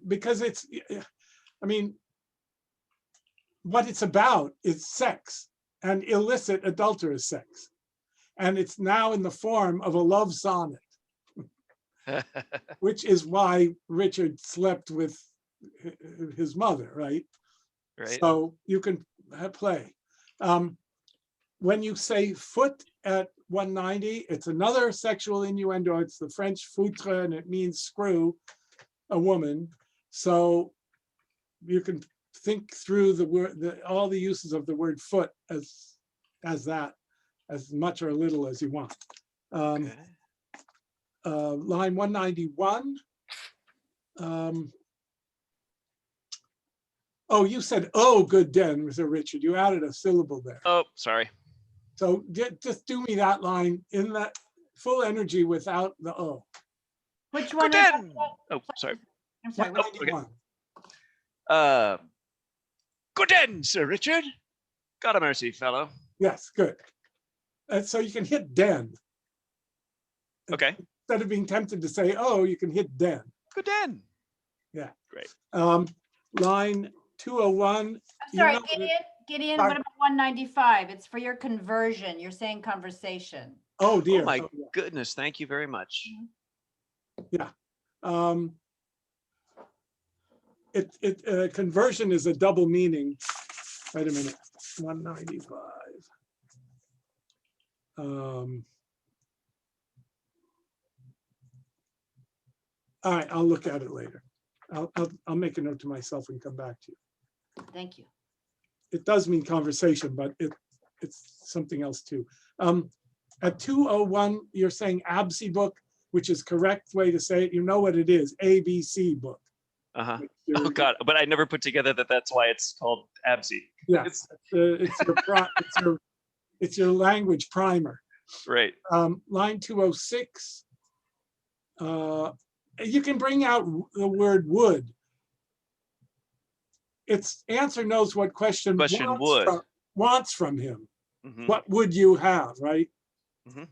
S6: Because it's, I mean, what it's about is sex and illicit adulterous sex. And it's now in the form of a love sonnet, which is why Richard slept with his mother, right?
S8: Right.
S6: So you can play. When you say foot at 190, it's another sexual innuendo. It's the French foutre, and it means screw, a woman. So you can think through the word, all the uses of the word foot as that, as much or little as you want.
S8: Okay.
S6: Line 191. Oh, you said, oh, good den, Mr. Richard. You added a syllable there.
S8: Oh, sorry.
S6: So just do me that line in that full energy without the O.
S3: Which one?
S8: Good. Oh, sorry.
S3: I'm sorry. what-
S6: 191.
S8: Good end, Sir Richard. God a mercy, fellow.
S6: Yes, good. So you can hit den.
S8: Okay.
S6: Instead of being tempted to say, oh, you can hit den.
S8: Good end.
S6: Yeah.
S8: Great.
S6: Line 201.
S3: I'm
S6: you
S3: sorry,
S6: know that-
S3: Gideon,
S6: Sorry.
S3: what about 195? It's for your conversion. You're saying conversation.
S6: Oh, dear.
S8: Oh my
S6: Oh, yeah.
S8: goodness. Thank you very much.
S6: Conversion is a double meaning. Wait a minute. 195. All right, I'll look at it later. I'll make a note to myself and come back to you.
S3: Thank you.
S6: It does mean conversation, but it's something else too. At 201, you're saying ABC book, which is correct way to say it. You know what it is, ABC book.
S8: Uh-huh. Oh God, but I never put together that that's why it's called ABSI.
S6: Yeah,
S8: It's
S6: it's your language primer.
S8: right.
S6: Line 206. You can bring out the word would. Its answer knows what question wants from him.
S8: Mhm.
S6: What would you have, right?
S8: Mhm.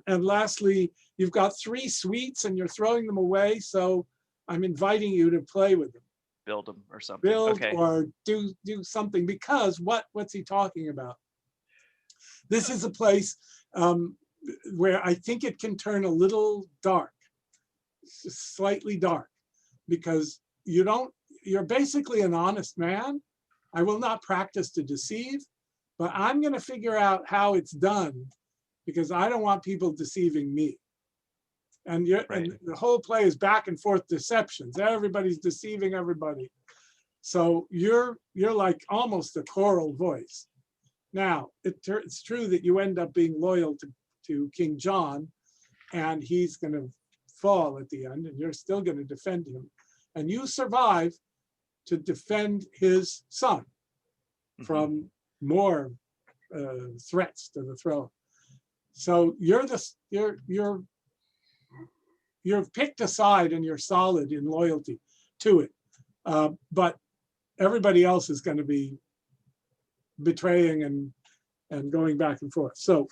S6: And lastly, you've got 3 sweets and you're throwing them away. So I'm inviting you to play with them.
S8: Build them or something.
S6: Build
S8: Okay.
S6: or do something, because what's he talking about? This is a place where I think it can turn a little dark, slightly dark, because you're basically an honest man. I will not practice to deceive, but I'm going to figure out how it's done, because I don't want people deceiving me. And and the whole play is back and forth deceptions. Everybody's deceiving everybody. So you're like almost a choral voice. Now, it's true that you end up being loyal to King John, and he's going to fall at the end, and you're still going to defend him. And you survive to defend his son from more threats to the throne. So you're picked a side and you're solid in loyalty to it. But everybody else is going to be betraying and going back and forth. So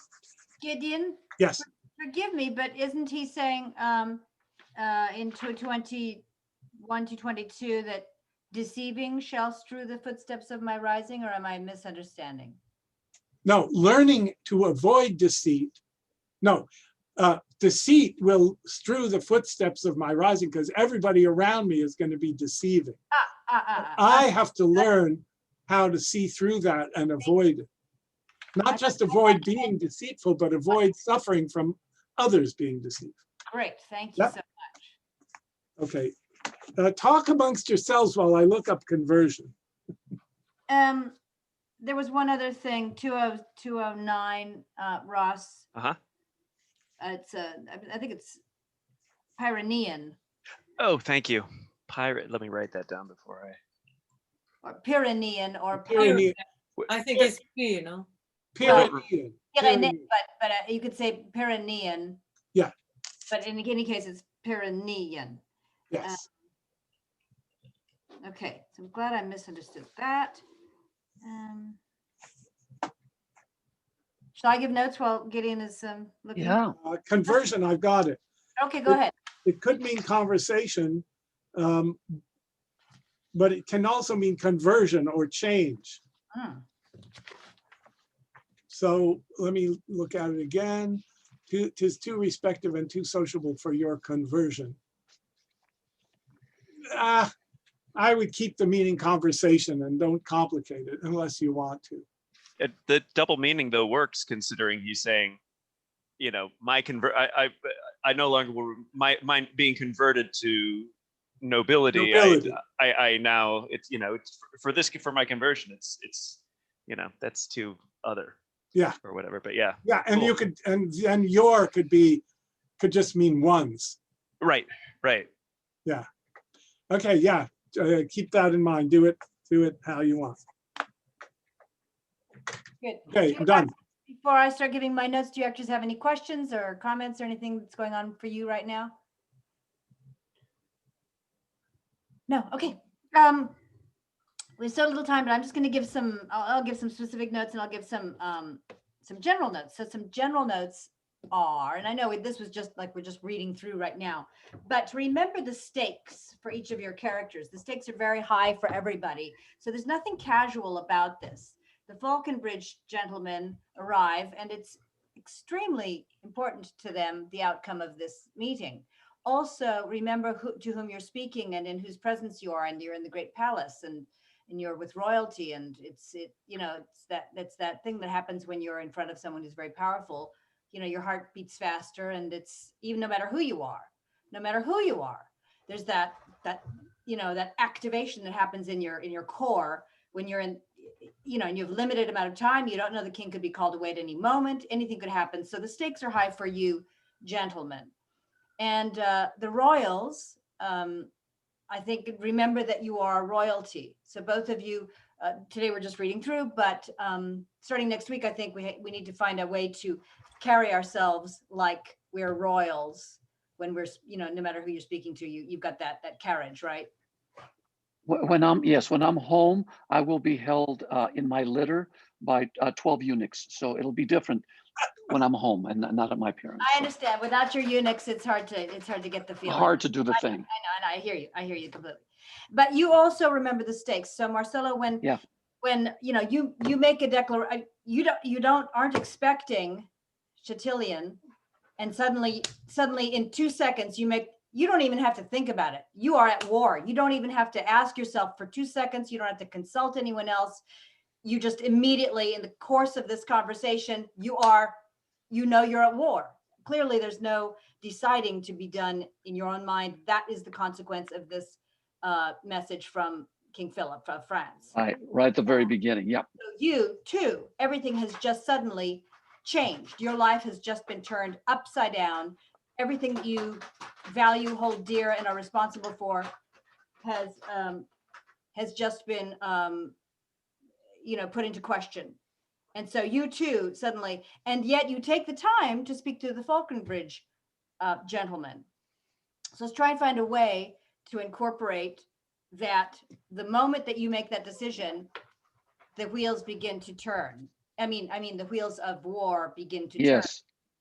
S3: Gideon,
S6: yes,
S3: forgive me, but isn't he saying in 21 to 22 that deceiving shall strew the footsteps of my rising, or am I misunderstanding?
S6: no, learning to avoid deceit. No, deceit will strew the footsteps of my rising, because everybody around me is going to be deceiving. I have to learn how to see through that and avoid it. Not just avoid being deceitful, but avoid suffering from others being deceived.
S3: Great, thank you
S6: Yep.
S3: so much.
S6: Okay. Talk amongst yourselves while I look up conversion.
S3: There was one other thing, 209, Ross.
S8: Uh-huh.
S3: It's I think it's Pyrenean
S8: Oh, thank you. Pirate. Let me write that down before I.
S3: or Pyrenean or
S6: Pyrenean.
S5: I think it's P, you know.
S6: Pyrenean.
S3: Pyrenean, but you could say Pyrenean.
S6: Yeah.
S3: But in any case, it's Pyrenean.
S6: Yes.
S3: Okay, so I'm glad I misunderstood that. Shall I give notes while Gideon is looking?
S7: Yeah.
S6: Conversion, I've got it.
S3: Okay, go ahead.
S6: It could mean conversation, but it can also mean conversion or change.
S3: Hmm.
S6: So let me look at it again. 'Tis too respective and too sociable for your conversion. I would keep the meaning conversation and don't complicate it unless you want to.
S8: The double meaning though works, considering he's saying, you know, I no longer will my being converted to nobility.
S6: Nobility.
S8: I now it's, you know, it's for my conversion. It's you know, that's too other.
S6: Yeah.
S8: Or whatever. But yeah.
S6: Yeah, and
S8: Cool.
S6: you could, and your could just mean ones.
S8: Right.
S6: Yeah. Okay. Yeah. Keep that in mind. Do it how you want.
S3: Good.
S6: Okay, I'm done.
S3: Before I start giving my notes, do you actors have any questions or comments or anything that's going on for you right now? No, okay. We have so little time, but I'm just going to give some. I'll give some specific notes, and I'll give some general notes. So some general notes are, and I know this was just like we're just reading through right now, but remember the stakes for each of your characters. The stakes are very high for everybody, so there's nothing casual about this. The Falconbridge gentlemen arrive, and it's extremely important to them the outcome of this meeting. Also, remember to whom you're speaking and in whose presence you are, and you're in the great palace, and you're with royalty, and it's that thing that happens when you're in front of someone who's very powerful. You know, your heart beats faster, and it's even no matter who you are, there's that activation that happens in your core when you're in, and you have limited amount of time. You don't know the king could be called away at any moment. Anything could happen. So the stakes are high for you, gentlemen. And the royals, I think, remember that you are royalty. So both of you, today we're just reading through, but starting next week, I think we need to find a way to carry ourselves like we're royals when we're, no matter who you're speaking to, you've got that carriage, right?
S7: When I'm home, I will be held in my litter by 12 eunuchs. So it'll be different when I'm home and not at my parents.
S3: I understand. Without your eunuchs, it's hard to get the feeling.
S7: Hard to do the thing.
S3: I know, I hear you completely. But you also remember the stakes. So Marcelo, when you make a declaration, aren't expecting CHATILLON, and suddenly in 2 seconds you don't even have to think about it. You are at war. You don't even have to ask yourself for 2 seconds. You don't have to consult anyone else. You just immediately, in the course of this conversation, you're at war. Clearly, there's no deciding to be done in your own mind. That is the consequence of this message from King Philip of France.
S7: Right at the very beginning. Yeah.
S3: So you too, everything has just suddenly changed. Your life has just been turned upside down. Everything that you value, hold dear, and are responsible for has just been put into question. And so you too suddenly, and yet you take the time to speak to the Falconbridge gentleman. So let's try and find a way to incorporate that the moment that you make that decision, the wheels begin to turn. I mean, the wheels of war begin to turn.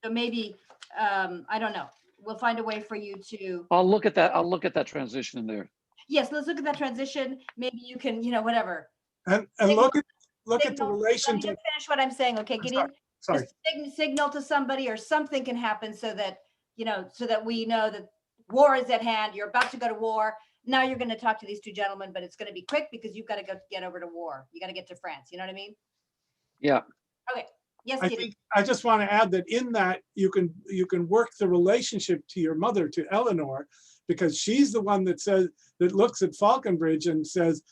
S3: So maybe, I don't know. We'll find a way for you to.
S7: I'll look at that transition in there.
S3: Yes, let's look at that transition. Maybe you can, whatever.
S6: And look at the relation to.
S3: Finish what I'm saying, okay, Gideon?
S6: Sorry.
S3: Just signal to somebody, or something can happen so that we know that war is at hand. You're about to go to war. Now you're going to talk to these two gentlemen, but it's going to be quick because you've got to get over to war. You got to get to France. You know what I mean?
S7: Yeah.
S3: Okay. Yes,
S6: I think I just want to add that in that you can work the relationship to your mother, to ELINOR, because she's the one that looks at Falconbridge and says,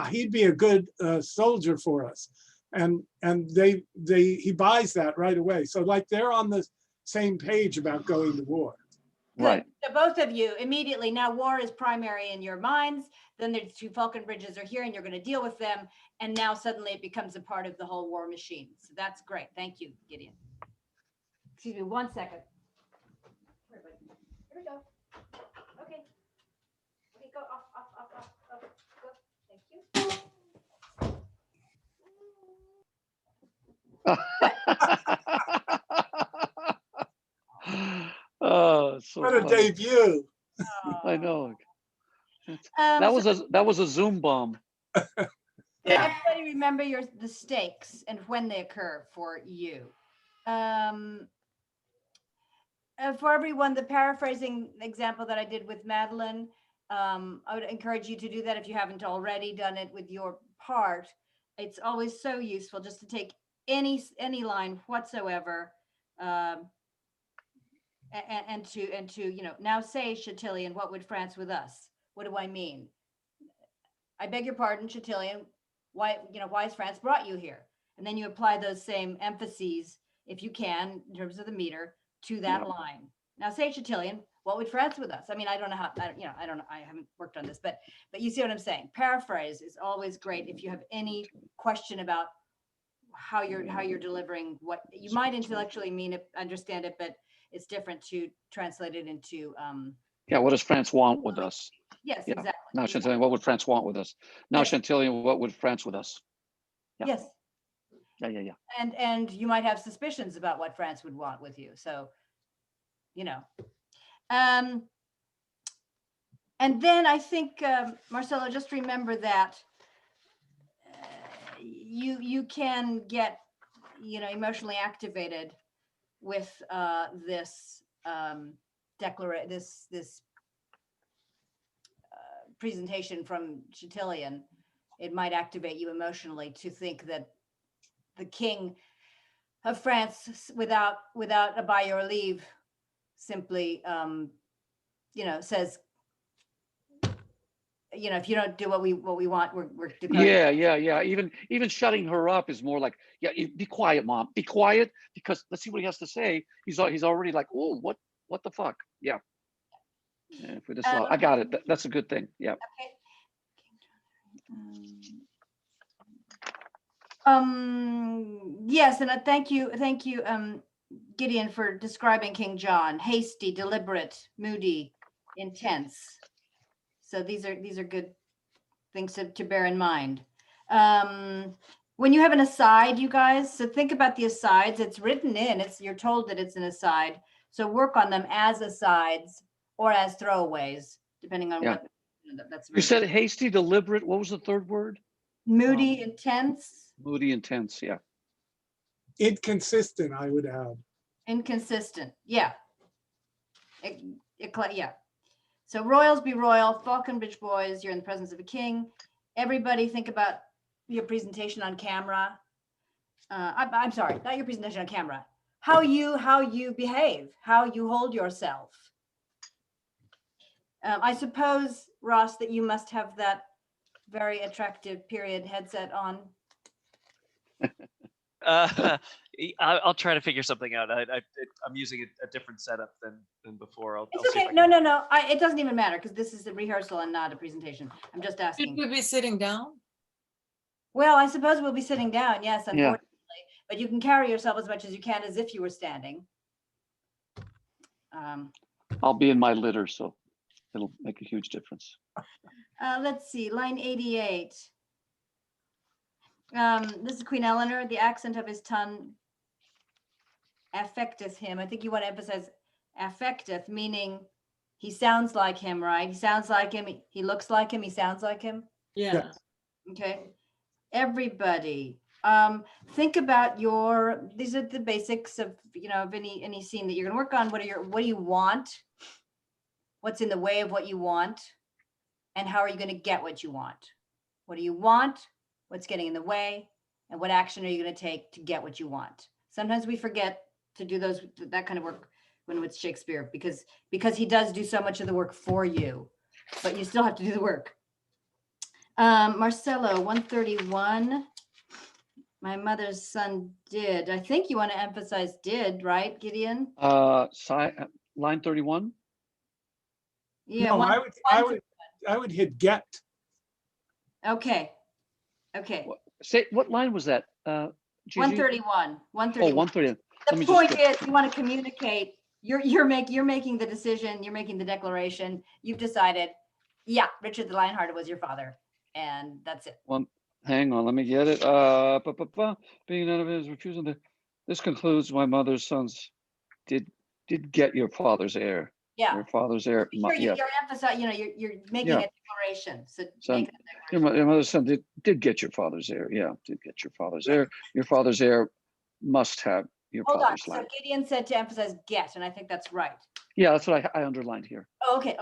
S6: he'd be a good soldier for us, and he buys that right away. So like they're on the same page about going to war.
S3: Good.
S7: Right.
S3: So both of you immediately, now war is primary in your minds. Then the two Falconbridges are here and you're going to deal with them. And now suddenly it becomes a part of the whole war machine. So that's great. Thank you, Gideon. Excuse me 1 second. Here we go. Okay. Okay, go off. Go. Thank you.
S7: Oh, so
S6: what a
S7: funny.
S6: debut.
S7: I know. That was a Zoom bomb.
S3: Everybody remember the stakes and when they occur for you. For everyone, the paraphrasing example that I did with Madeleine, I would encourage you to do that if you haven't already done it with your part. It's always so useful just to take any line whatsoever, and to now say, CHATILLON, what would France with us? What do I mean? I beg your pardon, CHATILLON. Why has France brought you here? And then you apply those same emphases, if you can, in terms of the meter, to that line. Now say, CHATILLON, what would France with us? I mean, I don't know how, I don't know. I haven't worked on this, but you see what I'm saying? Paraphrase is always great if you have any question about how you're delivering what you might intellectually understand it, but it's different to translate it into
S7: Yeah, what does France want with us?
S3: Yes,
S7: Yeah.
S3: exactly.
S7: Now, Chantilly, what would France want with us? Now,
S3: Yes.
S7: Chantilly, what would France with us? Yeah.
S3: Yes.
S7: Yeah.
S3: And you might have suspicions about what France would want with you. So, you know. And then I think, Marcelo, just remember that you can get, emotionally activated with this presentation from CHATILLON. It might activate you emotionally to think that the king of France, without a by your leave, simply, says, if you don't do what we want, we're declaring.
S7: Yeah. Even shutting her up is more like, yeah, be quiet, mom, be quiet, because let's see what he has to say. He's already like, oh, what the fuck? Yeah. If we just, I got it. That's a good thing. Yeah.
S3: Yes, and thank you, Gideon, for describing King John: hasty, deliberate, moody, intense. So these are good things to bear in mind. When you have an aside, you guys, so think about the asides. It's written in. You're told that it's an aside. So work on them as asides or as throwaways, depending on what. That's
S7: You said hasty, deliberate. What was the third word?
S3: Moody, intense.
S7: Moody, intense. Yeah.
S6: Inconsistent, I would add.
S3: Inconsistent. Yeah. Yeah. So royals be royal. Falconbridge boys, you're in the presence of a king. Everybody think about your presentation on camera. I'm sorry, not your presentation on camera. How you behave, how you hold yourself. I suppose, Ross, that you must have that very attractive period headset on.
S8: I'll try to figure something out. I'm using a different setup than before.
S3: It's okay. No. It doesn't even matter because this is a rehearsal and not a presentation. I'm just
S5: Should
S3: asking.
S5: we be sitting down?
S3: Well, I suppose we'll be sitting down. Yes, unfortunately, but you can carry yourself as much as you can as if you were standing.
S7: I'll be in my litter, so it'll make a huge difference.
S3: Let's see, line 88. This is Queen ELINOR. The accent of his tongue affecteth him. I think you want to emphasize affecteth, meaning he sounds like him, right? He sounds like him. He looks like him. He sounds like him.
S5: Yeah.
S3: Okay. Everybody, think about these are the basics of, of any scene that you're going to work on. What do you want? What's in the way of what you want? And how are you going to get what you want? What do you want? What's getting in the way? And what action are you going to take to get what you want? Sometimes we forget to do that kind of work when it's Shakespeare, because he does do so much of the work for you, but you still have to do the work. Marcelo, 131. My mother's son did. I think you want to emphasize did, right, Gideon?
S7: Line 31.
S3: Yeah.
S6: No, I would hit get.
S3: Okay.
S7: Say, what line was that? Gigi?
S3: 131. 131.
S7: Oh, 131.
S3: The point is, you want to communicate. You're making the decision. You're making the declaration. You've decided. Yeah, Richard the Lionhearted was your father, and that's it.
S7: Hang on, let me get it. Being none of his refusal to. This concludes my mother's sons did get your father's heir.
S3: Yeah.
S7: Your father's heir.
S3: Sure, you're emphasizing. You're making a declaration. So
S7: son, your mother's son did get your father's heir. Yeah, did get your father's heir. Your father's heir must have your father's land.
S3: So Gideon said to emphasize get, and I think that's right.
S7: Yeah, that's what I underlined here.
S3: Oh, okay.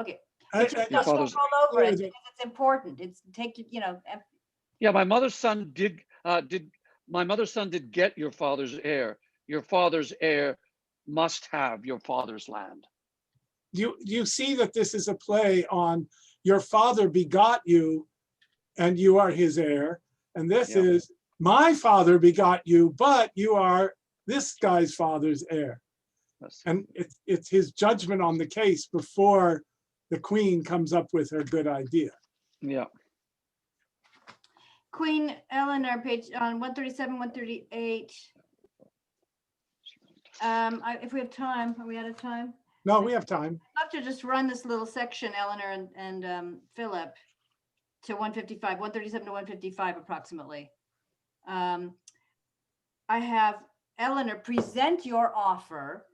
S7: Your father's
S3: all over it because it's important. It's
S7: Yeah, my mother's son did get your father's heir. Your father's heir must have your father's land.
S6: You see that this is a play on your father begot you and you are his heir. And this is my father begot you, but you are this guy's father's heir. And it's his judgment on the case before the queen comes up with her good idea.
S7: Yeah.
S3: Queen ELINOR, page on 137, 138. If we have time, are we out of time?
S6: No, we have time.
S3: I'd love to just run this little section, Eleanor and Philip, to 155, 137 to 155 approximately. I have Eleanor present your offer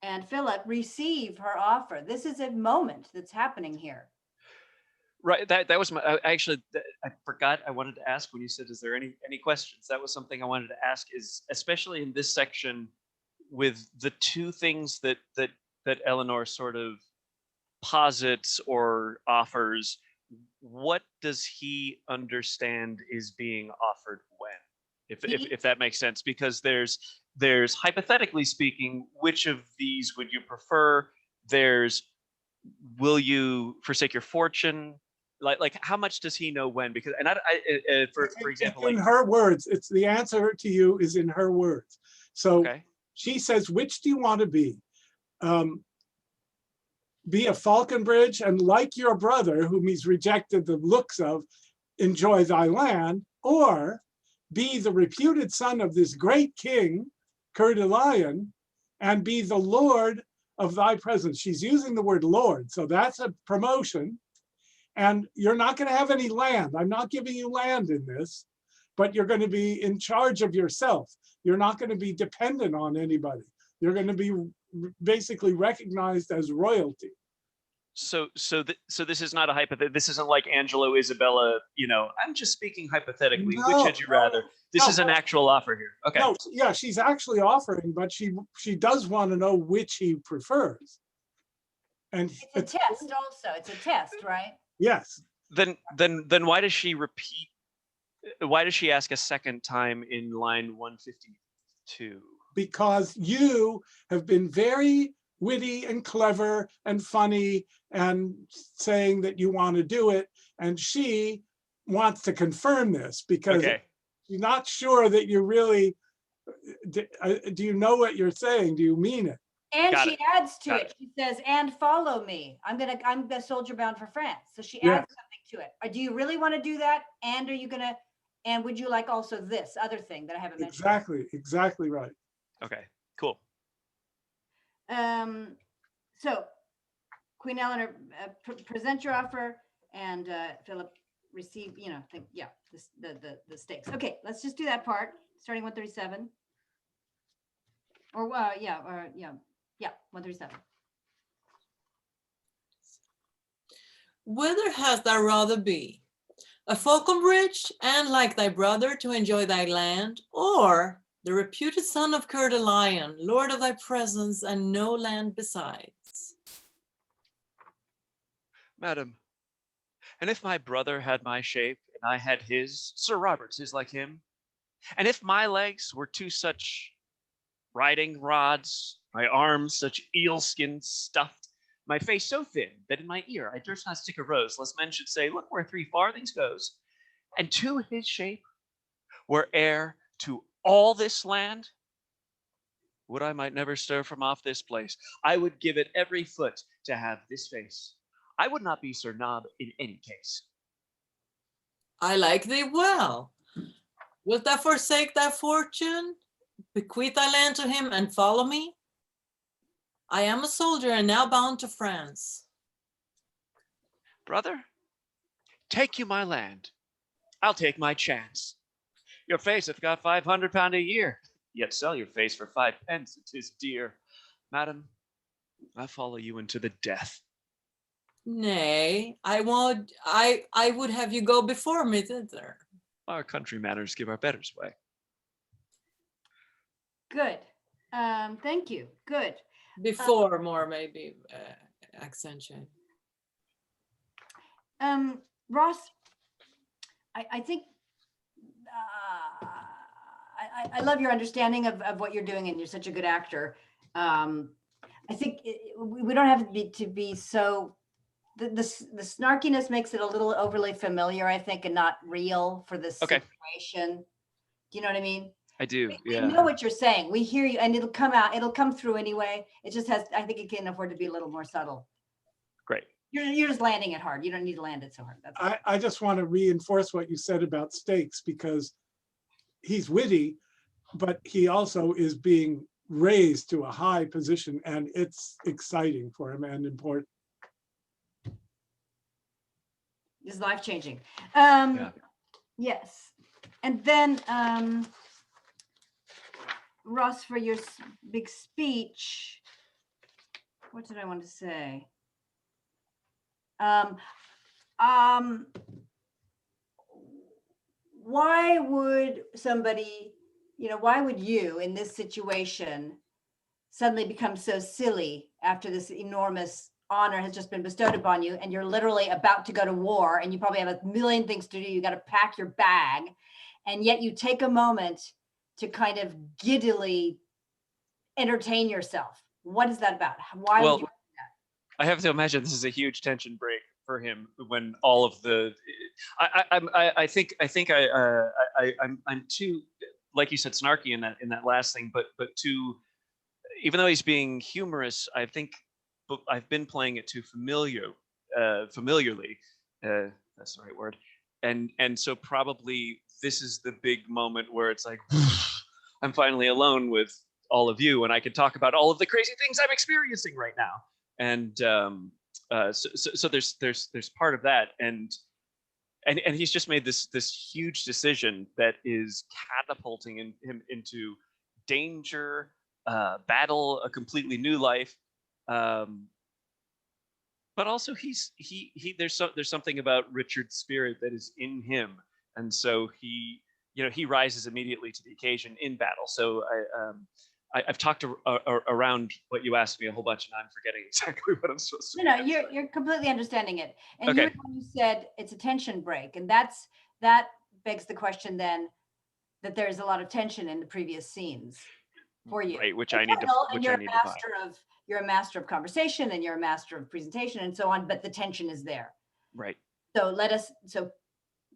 S3: and Philip receive her offer. This is a moment that's happening here.
S8: Right. That was my, I forgot I wanted to ask when you said, is there any questions? That was something I wanted to ask, is especially in this section with the two things that Eleanor sort of posits or offers, what does he understand is being offered when? If that makes sense, because there's hypothetically speaking, which of these would you prefer? There's, will you forsake your fortune? Like how much does he know when? Because, and for example,
S6: in her words, it's the answer to you is in her words. So
S8: okay.
S6: She says, which do you want to be? Be a Falconbridge and, like your brother, whom he's rejected the looks of, enjoy thy land, or be the reputed son of this great king, CHATILLON, and be the lord of thy presence. She's using the word lord, so that's a promotion. And you're not going to have any land. I'm not giving you land in this, but you're going to be in charge of yourself. You're not going to be dependent on anybody. You're going to be basically recognized as royalty.
S8: So this is not a hypothetical. This isn't like Angelo, Isabella, I'm just speaking hypothetically.
S6: No,
S8: which had you rather? This is an actual offer here. Okay.
S6: No, yeah, she's actually offering, but she does want to know which he prefers. And
S3: it's a test also. It's a test, right?
S6: Yes.
S8: Then why does she repeat? Why does she ask a second time in line 152?
S6: Because you have been very witty and clever and funny and saying that you want to do it. And she wants to confirm this because she's not sure that you really, do you know what you're saying? Do you mean it?
S3: And she adds to it. She says, and follow me. I'm the soldier bound for France. So she adds something to it. Do you really want to do that? And are you going to, and would you like also this other thing that I haven't mentioned?
S6: Exactly right.
S8: Okay, cool.
S3: So Queen Eleanor, present your offer, and Philip receive, the stakes. Okay, let's just do that part, starting 137. Or 137.
S5: Whither hast thou rather be? A Falconbridge, and like thy brother to enjoy thy land, or the reputed son of CHATILLON, lord of thy presence and no land besides?
S8: Madam, and if my brother had my shape and I had his, Sir Robert's is like him, and if my legs were two such riding rods, my arms such eel-skin stuffed, my face so thin that in my ear I durst not stick a rose, lest men should say, look where 3 farthings goes, and to his shape were heir to all this land, would I might never stir from off this place. I would give it every foot to have this face. I would not be Sir Nob in any case.
S5: I like thee well. Wilt thou forsake thy fortune, bequeath thy land to him, and follow me? I am a soldier and now bound to France.
S8: Brother, take you my land. I'll take my chance. Your face hath got £500 a year, yet sell your face for 5 pence, it is dear. Madam, I follow you into the death.
S5: Nay, I would have you go before me thither.
S8: Our country manners give our betters way.
S3: Good. Thank you. Good.
S5: Before more maybe accentuate.
S3: Ross, I think I love your understanding of what you're doing, and you're such a good actor. I think we don't have to be so. The snarkiness makes it a little overly familiar, I think, and not real for this situation. Do you know what I mean?
S8: I do.
S3: We know what you're saying. We hear you, and it'll come out. It'll come through anyway. It just has. I think it can afford to be a little more subtle.
S8: Great.
S3: You're just landing it hard. You don't need to land it so hard.
S6: I just want to reinforce what you said about stakes, because he's witty, but he also is being raised to a high position, and it's exciting for him and important.
S3: It's life-changing.
S8: Yeah.
S3: Yes. And then, Ross, for your big speech, what did I want to say? Why would somebody, why would you in this situation suddenly become so silly after this enormous honor has just been bestowed upon you, and you're literally about to go to war, and you probably have a million things to do. You got to pack your bag, and yet you take a moment to kind of giddily entertain yourself. What is that about? Why would you?
S8: I have to imagine this is a huge tension break for him when all of the. I think I'm too, like you said, snarky in that last thing, but too, even though he's being humorous, I think I've been playing it too familiarly. That's the right word. And so probably this is the big moment where it's like, I'm finally alone with all of you, and I can talk about all of the crazy things I'm experiencing right now. And so there's part of that, and he's just made this huge decision that is catapulting him into danger, battle, a completely new life. But also there's something about Richard's spirit that is in him, and so he rises immediately to the occasion in battle. So I've talked around what you asked me a whole bunch, and I'm forgetting exactly what I'm supposed to.
S3: No, you're completely understanding it, and
S8: Okay.
S3: you're the one who said it's a tension break, and that begs the question then that there's a lot of tension in the previous scenes for you,
S8: right? Which
S3: and
S8: I need to find.
S3: You're a master of conversation, and you're a master of presentation, and so on. But the tension is there,
S8: Right.
S3: So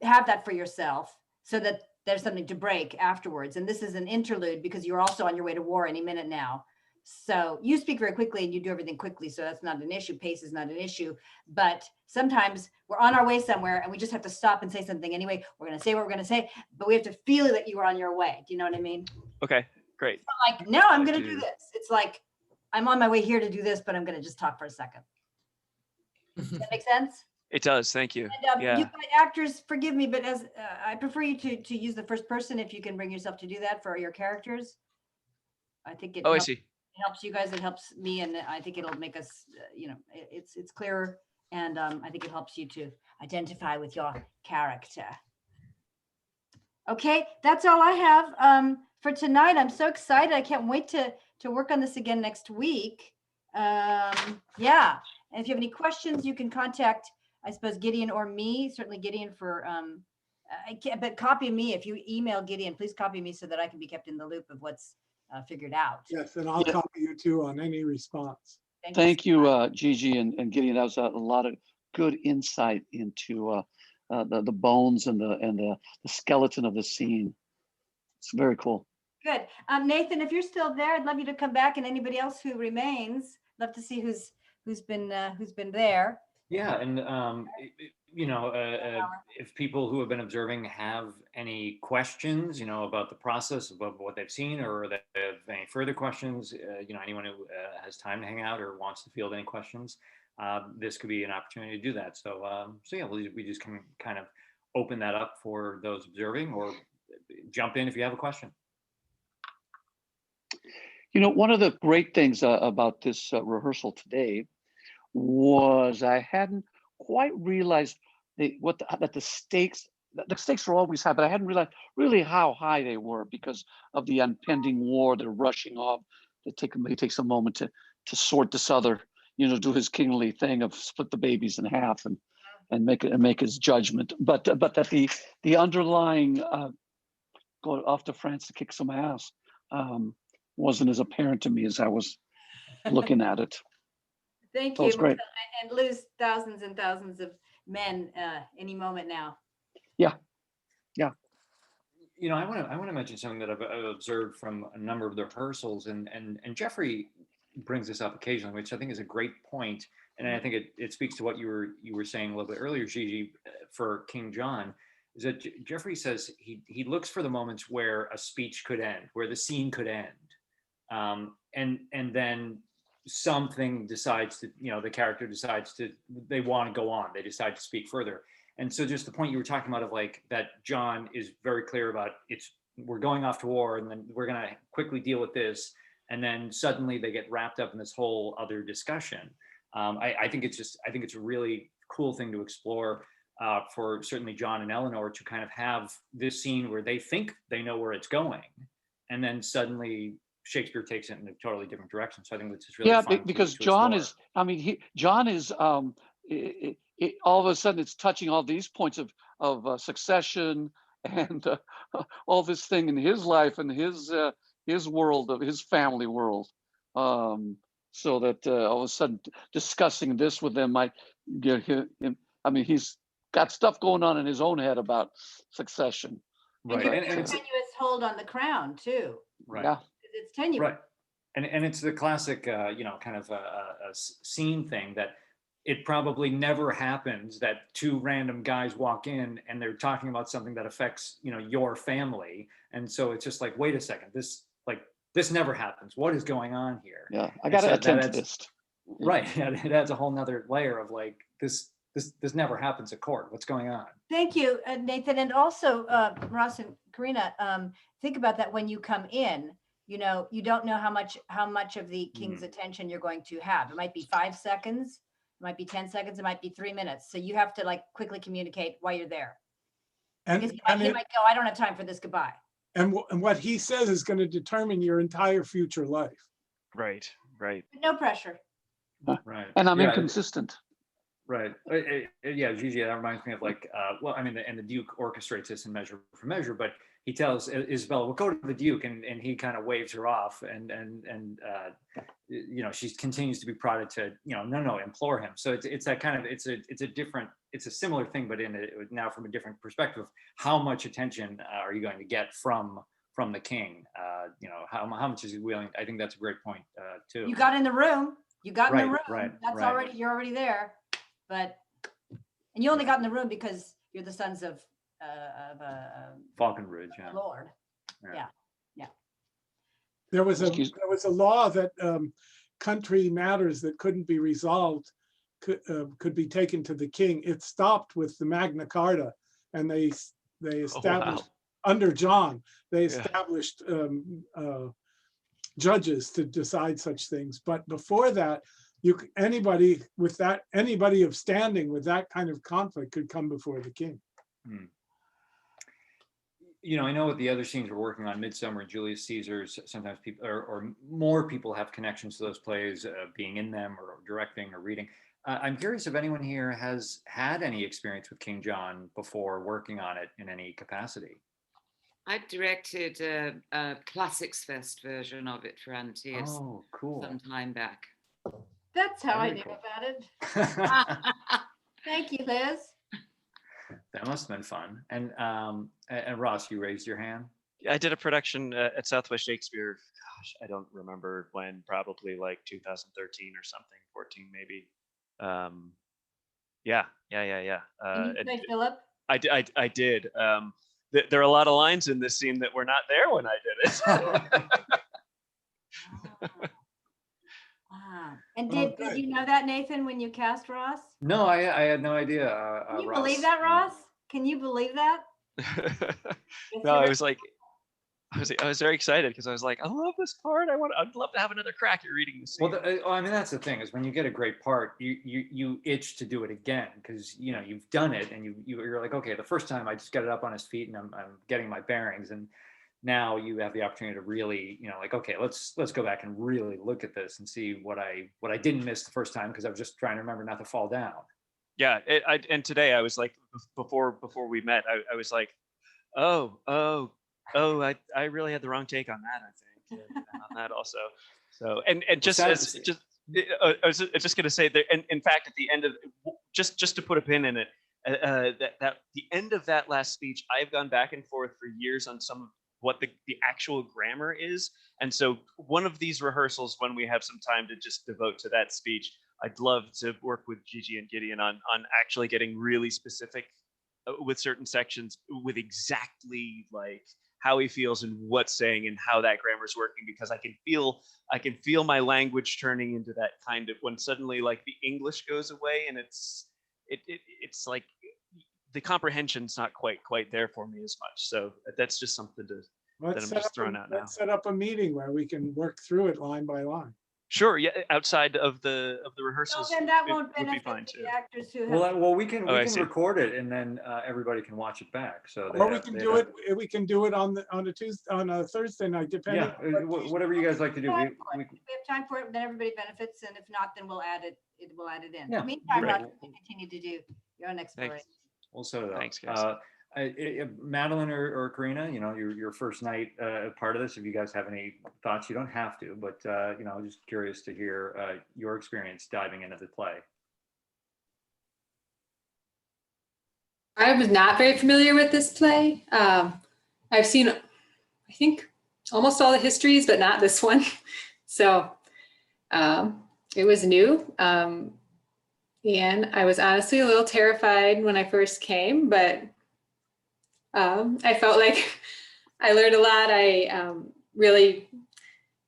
S3: have that for yourself, so that there's something to break afterwards. And this is an interlude because you're also on your way to war any minute now. So you speak very quickly and you do everything quickly. So that's not an issue. Pace is not an issue. But sometimes we're on our way somewhere and we just have to stop and say something anyway. We're going to say what we're going to say, but we have to feel that you are on your way. Do you know what I mean?
S8: Okay, great.
S3: It's not like, no, I'm going to do this. It's like, I'm on my way here to do this, but I'm going to just talk for a second. Does that make sense?
S8: It does. Thank you.
S3: And,
S8: Yeah.
S3: you actors, forgive me, but as I prefer you to use the first person if you can bring yourself to do that for your characters. I think it.
S8: I
S3: helps,
S8: see.
S3: It helps you guys. It helps me, and I think it'll make us. It's clearer, and I think it helps you to identify with your character. Okay, that's all I have for tonight. I'm so excited. I can't wait to work on this again next week. Yeah, and if you have any questions, you can contact, I suppose, Gideon or me. Certainly Gideon for, but copy me. If you email Gideon, please copy me so that I can be kept in the loop of what's figured out.
S6: Yes, and I'll copy you too on any response.
S7: Thank you, Gigi and Gideon. That was a lot of good insight into the bones and the skeleton of the scene. It's very cool.
S3: Good. Nathan, if you're still there, I'd love you to come back, and anybody else who remains, love to see who's been there.
S1: Yeah, and if people who have been observing have any questions, about the process of what they've seen, or they have any further questions, anyone who has time to hang out or wants to field any questions, this could be an opportunity to do that. So yeah, we just can kind of open that up for those observing, or jump in if you have a question.
S7: One of the great things about this rehearsal today was I hadn't quite realized that the stakes were always high, but I hadn't realized really how high they were because of the impending war. They're rushing off. He takes a moment to sort this other, do his kingly thing of split the babies in half and make his judgment. But that the underlying go off to France to kick some ass wasn't as apparent to me as I was looking at it.
S3: Thank
S7: That
S3: you.
S7: was great.
S3: And lose thousands and thousands of men any moment now.
S7: Yeah.
S1: I want to mention something that I've observed from a number of the rehearsals, and Jeffrey brings this up occasionally, which I think is a great point, and I think it speaks to what you were saying a little bit earlier, Gigi, for King John, is that Jeffrey says he looks for the moments where a speech could end, where the scene could end. and then something decides to, the character decides to, they want to go on, they decide to speak further. And so just the point you were talking about of like that John is very clear about we're going off to war and then we're going to quickly deal with this. And then suddenly they get wrapped up in this whole other discussion. I think it's a really cool thing to explore for certainly John and ELINOR to kind of have this scene where they think they know where it's going. And then suddenly Shakespeare takes it in a totally different direction. So I think that's just really fun
S7: because
S1: to
S7: John
S1: explore.
S7: is, I mean, John is, all of a sudden it's touching all these points of succession and all this thing in his life and his world, of his family world. So that all of a sudden discussing this with them might get him, I mean, he's got stuff going on in his own head about succession.
S1: Right.
S3: And,
S1: And
S3: it's a tenuous hold on the crown too.
S1: right.
S7: Yeah.
S3: It's tenuous.
S1: Right. And it's the classic, kind of a scene thing that it probably never happens that two random guys walk in and they're talking about something that affects, your family. And so it's just like, wait a second, this never happens. What is going on here?
S7: Yeah, I got to attend to this.
S1: Right. Yeah, it adds a whole nother layer of like, this never happens at court. What's going on?
S3: Thank you, Nathan. And also, Ross and Corinna, think about that when you come in, you don't know how much of the king's attention you're going to have. It might be 5 seconds, it might be 10 seconds, it might be 3 minutes. So you have to like quickly communicate why you're there.
S6: And,
S3: He
S6: and,
S3: might go, I don't have time for this, goodbye.
S6: and what he says is going to determine your entire future life.
S8: Right.
S3: No pressure.
S1: Right.
S7: And I'm
S1: Yeah,
S7: inconsistent.
S1: Right. Yeah, Gigi, that reminds me of like, and the Duke orchestrates this in Measure for Measure, but he tells Isabella, we'll go to the Duke, and he kind of waves her off, and she continues to be prodded to, no, implore him. So it's that kind of, it's a similar thing, but now from a different perspective. How much attention are you going to get from the king? How much is he willing? I think that's a great point too.
S3: You got in the room. You got in the room.
S1: Right.
S3: That's already, you're already there. And you only got in the room because you're the sons of
S1: Falconbridge, yeah.
S3: Lord.
S1: Yeah.
S3: Yeah.
S6: There was a law that country matters that couldn't be resolved could be taken to the king. It stopped with the Magna Carta, and they established under John. They established judges to decide such things. But before that, anybody of standing with that kind of conflict could come before the king.
S1: I know with the other scenes we're working on, Midsummer and Julius Caesar's, sometimes people or more people have connections to those plays, being in them or directing or reading. I'm curious if anyone here has had any experience with King John before working on it in any capacity.
S2: I directed a Classics Fest version of it for Antias
S1: cool.
S2: some time back.
S3: That's how
S1: Very
S3: I knew
S1: cool.
S3: about it. Thank you, Liz.
S1: That must have been fun. And Ross, you raised your hand.
S8: I did a production at Southwest Shakespeare. Gosh, I don't remember when, probably like 2013 or something, 14 maybe. Yeah.
S3: Can you play Philip?
S8: I did. There are a lot of lines in this scene that were not there when I did it.
S3: And did you know that, Nathan, when you cast Ross?
S1: No, I had no idea.
S3: Can you
S1: Ross,
S3: believe that, Ross? Can you believe that?
S8: No, I was very excited because I was like, I love this part. I'd love to have another crack at reading this scene.
S1: Well, I mean, that's the thing is when you get a great part, you itch to do it again because you've done it and you're like, okay, the first time I just got it up on his feet and I'm getting my bearings, and now you have the opportunity to really, like, okay, let's go back and really look at this and see what I didn't miss the first time because I was just trying to remember not to fall down.
S8: Yeah, and today I was like, before we met, I was like, I really had the wrong take on that, I think, and on that also. So and just I was just gonna say that, and in fact, at the end of just to put a pin in it, that the end of that last speech, I've gone back and forth for years on some of what the actual grammar is, and so one of these rehearsals, when we have some time to just devote to that speech, I'd love to work with Gigi and Gideon on actually getting really specific with certain sections, with exactly like how he feels and what's saying and how that grammar is working, because I can feel my language turning into that kind of, when suddenly like the English goes away and it's like the comprehension's not quite there for me as much. So that's just something that I'm just throwing out now.
S6: Let's set up a meeting where we can work through it line by line.
S8: Sure, yeah, outside of the rehearsals.
S3: So then that
S8: it
S3: won't
S8: would be
S3: benefit
S8: fine
S3: the
S8: too.
S3: actors who have.
S1: Well, we can
S8: Oh, I see.
S1: record it, and then everybody can watch it back. So
S6: Or we can do it. We can do it on a Thursday night, depending.
S1: Yeah, whatever you guys like to do.
S3: If we have time for it, then everybody benefits, and if not, then we'll add it. We'll add it in.
S1: Yeah,
S3: Meantime,
S1: great.
S3: Roger, you continue to do your own exploration.
S1: We'll set it up.
S8: Thanks, guys.
S1: Madeleine or Corinna, your first night part of this. If you guys have any thoughts, you don't have to, but just curious to hear your experience diving into the play.
S4: I was not very familiar with this play. I've seen, I think, almost all the histories, but not this one. So it was new. And I was honestly a little terrified when I first came, but I felt like I learned a lot. I really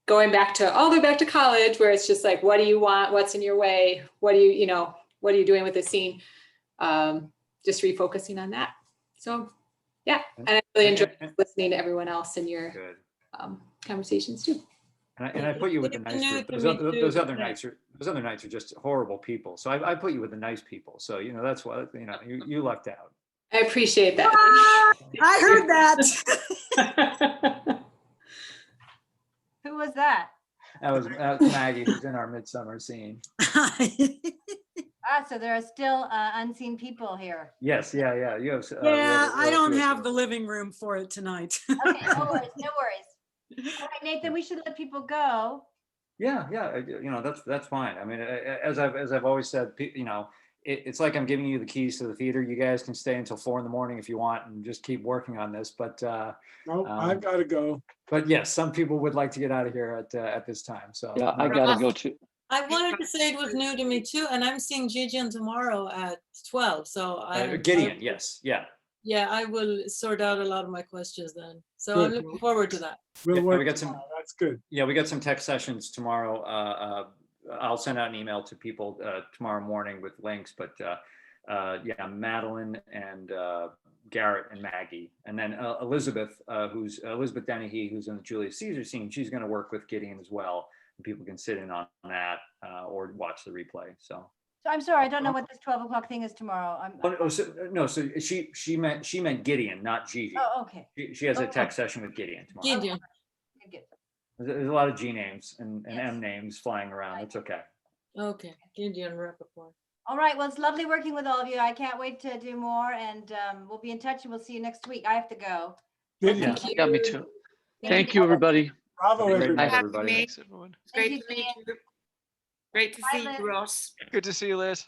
S4: going all the way back to college, where it's just like, what do you want? What's in your way? What are you doing with this scene? Just refocusing on that. So yeah, and I really enjoyed listening to everyone else in your conversations too.
S1: And I put you with the nice group. Those other nights are just horrible people. So I put you with the nice people. So that's why you lucked out.
S4: I appreciate that.
S9: I heard that.
S3: Who was that?
S1: That was Maggie, who's in our midsummer scene.
S3: So there are still unseen people here.
S1: Yes, yeah. You have.
S9: Yeah, I don't have the living room for it tonight.
S3: Okay, no worries. All right, Nathan, we should let people go.
S1: Yeah. That's fine. I mean, as I've always said, it's like I'm giving you the keys to the theater. You guys can stay until 4 a.m. if you want and just keep working on this. But
S6: No, I've got to go.
S1: But yes, some people would like to get out of here at this time. So
S7: Yeah, I gotta go too.
S5: I wanted to say it was new to me too, and I'm seeing Gideon tomorrow at 12. So
S1: Gideon, yes, yeah.
S5: Yeah, I will sort out a lot of my questions then. So
S6: Good.
S5: I'm looking forward to that.
S6: We'll
S1: Yeah,
S6: work
S1: we got
S6: tomorrow. That's good.
S1: Yeah, we got some tech sessions tomorrow. I'll send out an email to people tomorrow morning with links. But yeah, Madeleine and Garrett and Maggie, and then Elizabeth, who's Elizabeth Dennehy, who's in the Julius Caesar scene. She's going to work with Gideon as well. And people can sit in on that or watch the replay. So
S3: I'm sorry, I don't know what this 12 o'clock thing is tomorrow.
S1: So she meant Gideon, not Gigi.
S3: Oh, okay.
S1: She has a tech session with Gideon tomorrow.
S5: Gideon.
S3: Good.
S1: There's a lot of G names and
S3: Yes.
S1: M names flying around. It's okay.
S5: Okay, Gideon Rappaport.
S3: All right, well, it's lovely working with all of you. I can't wait to do more, and we'll be in touch, and we'll see you next week. I have to go.
S6: Good.
S1: Yeah.
S7: Yeah, me too. Thank you, everybody.
S6: Bravo,
S1: Great
S6: everybody.
S1: night,
S2: Happy
S1: everybody.
S2: me.
S8: Thanks, everyone.
S3: Thank
S2: Great
S3: you,
S2: to meet
S3: Gideon.
S2: you. Great to
S3: Bye,
S2: see
S3: Liz.
S2: you, Ross.
S8: Good to see you, Liz.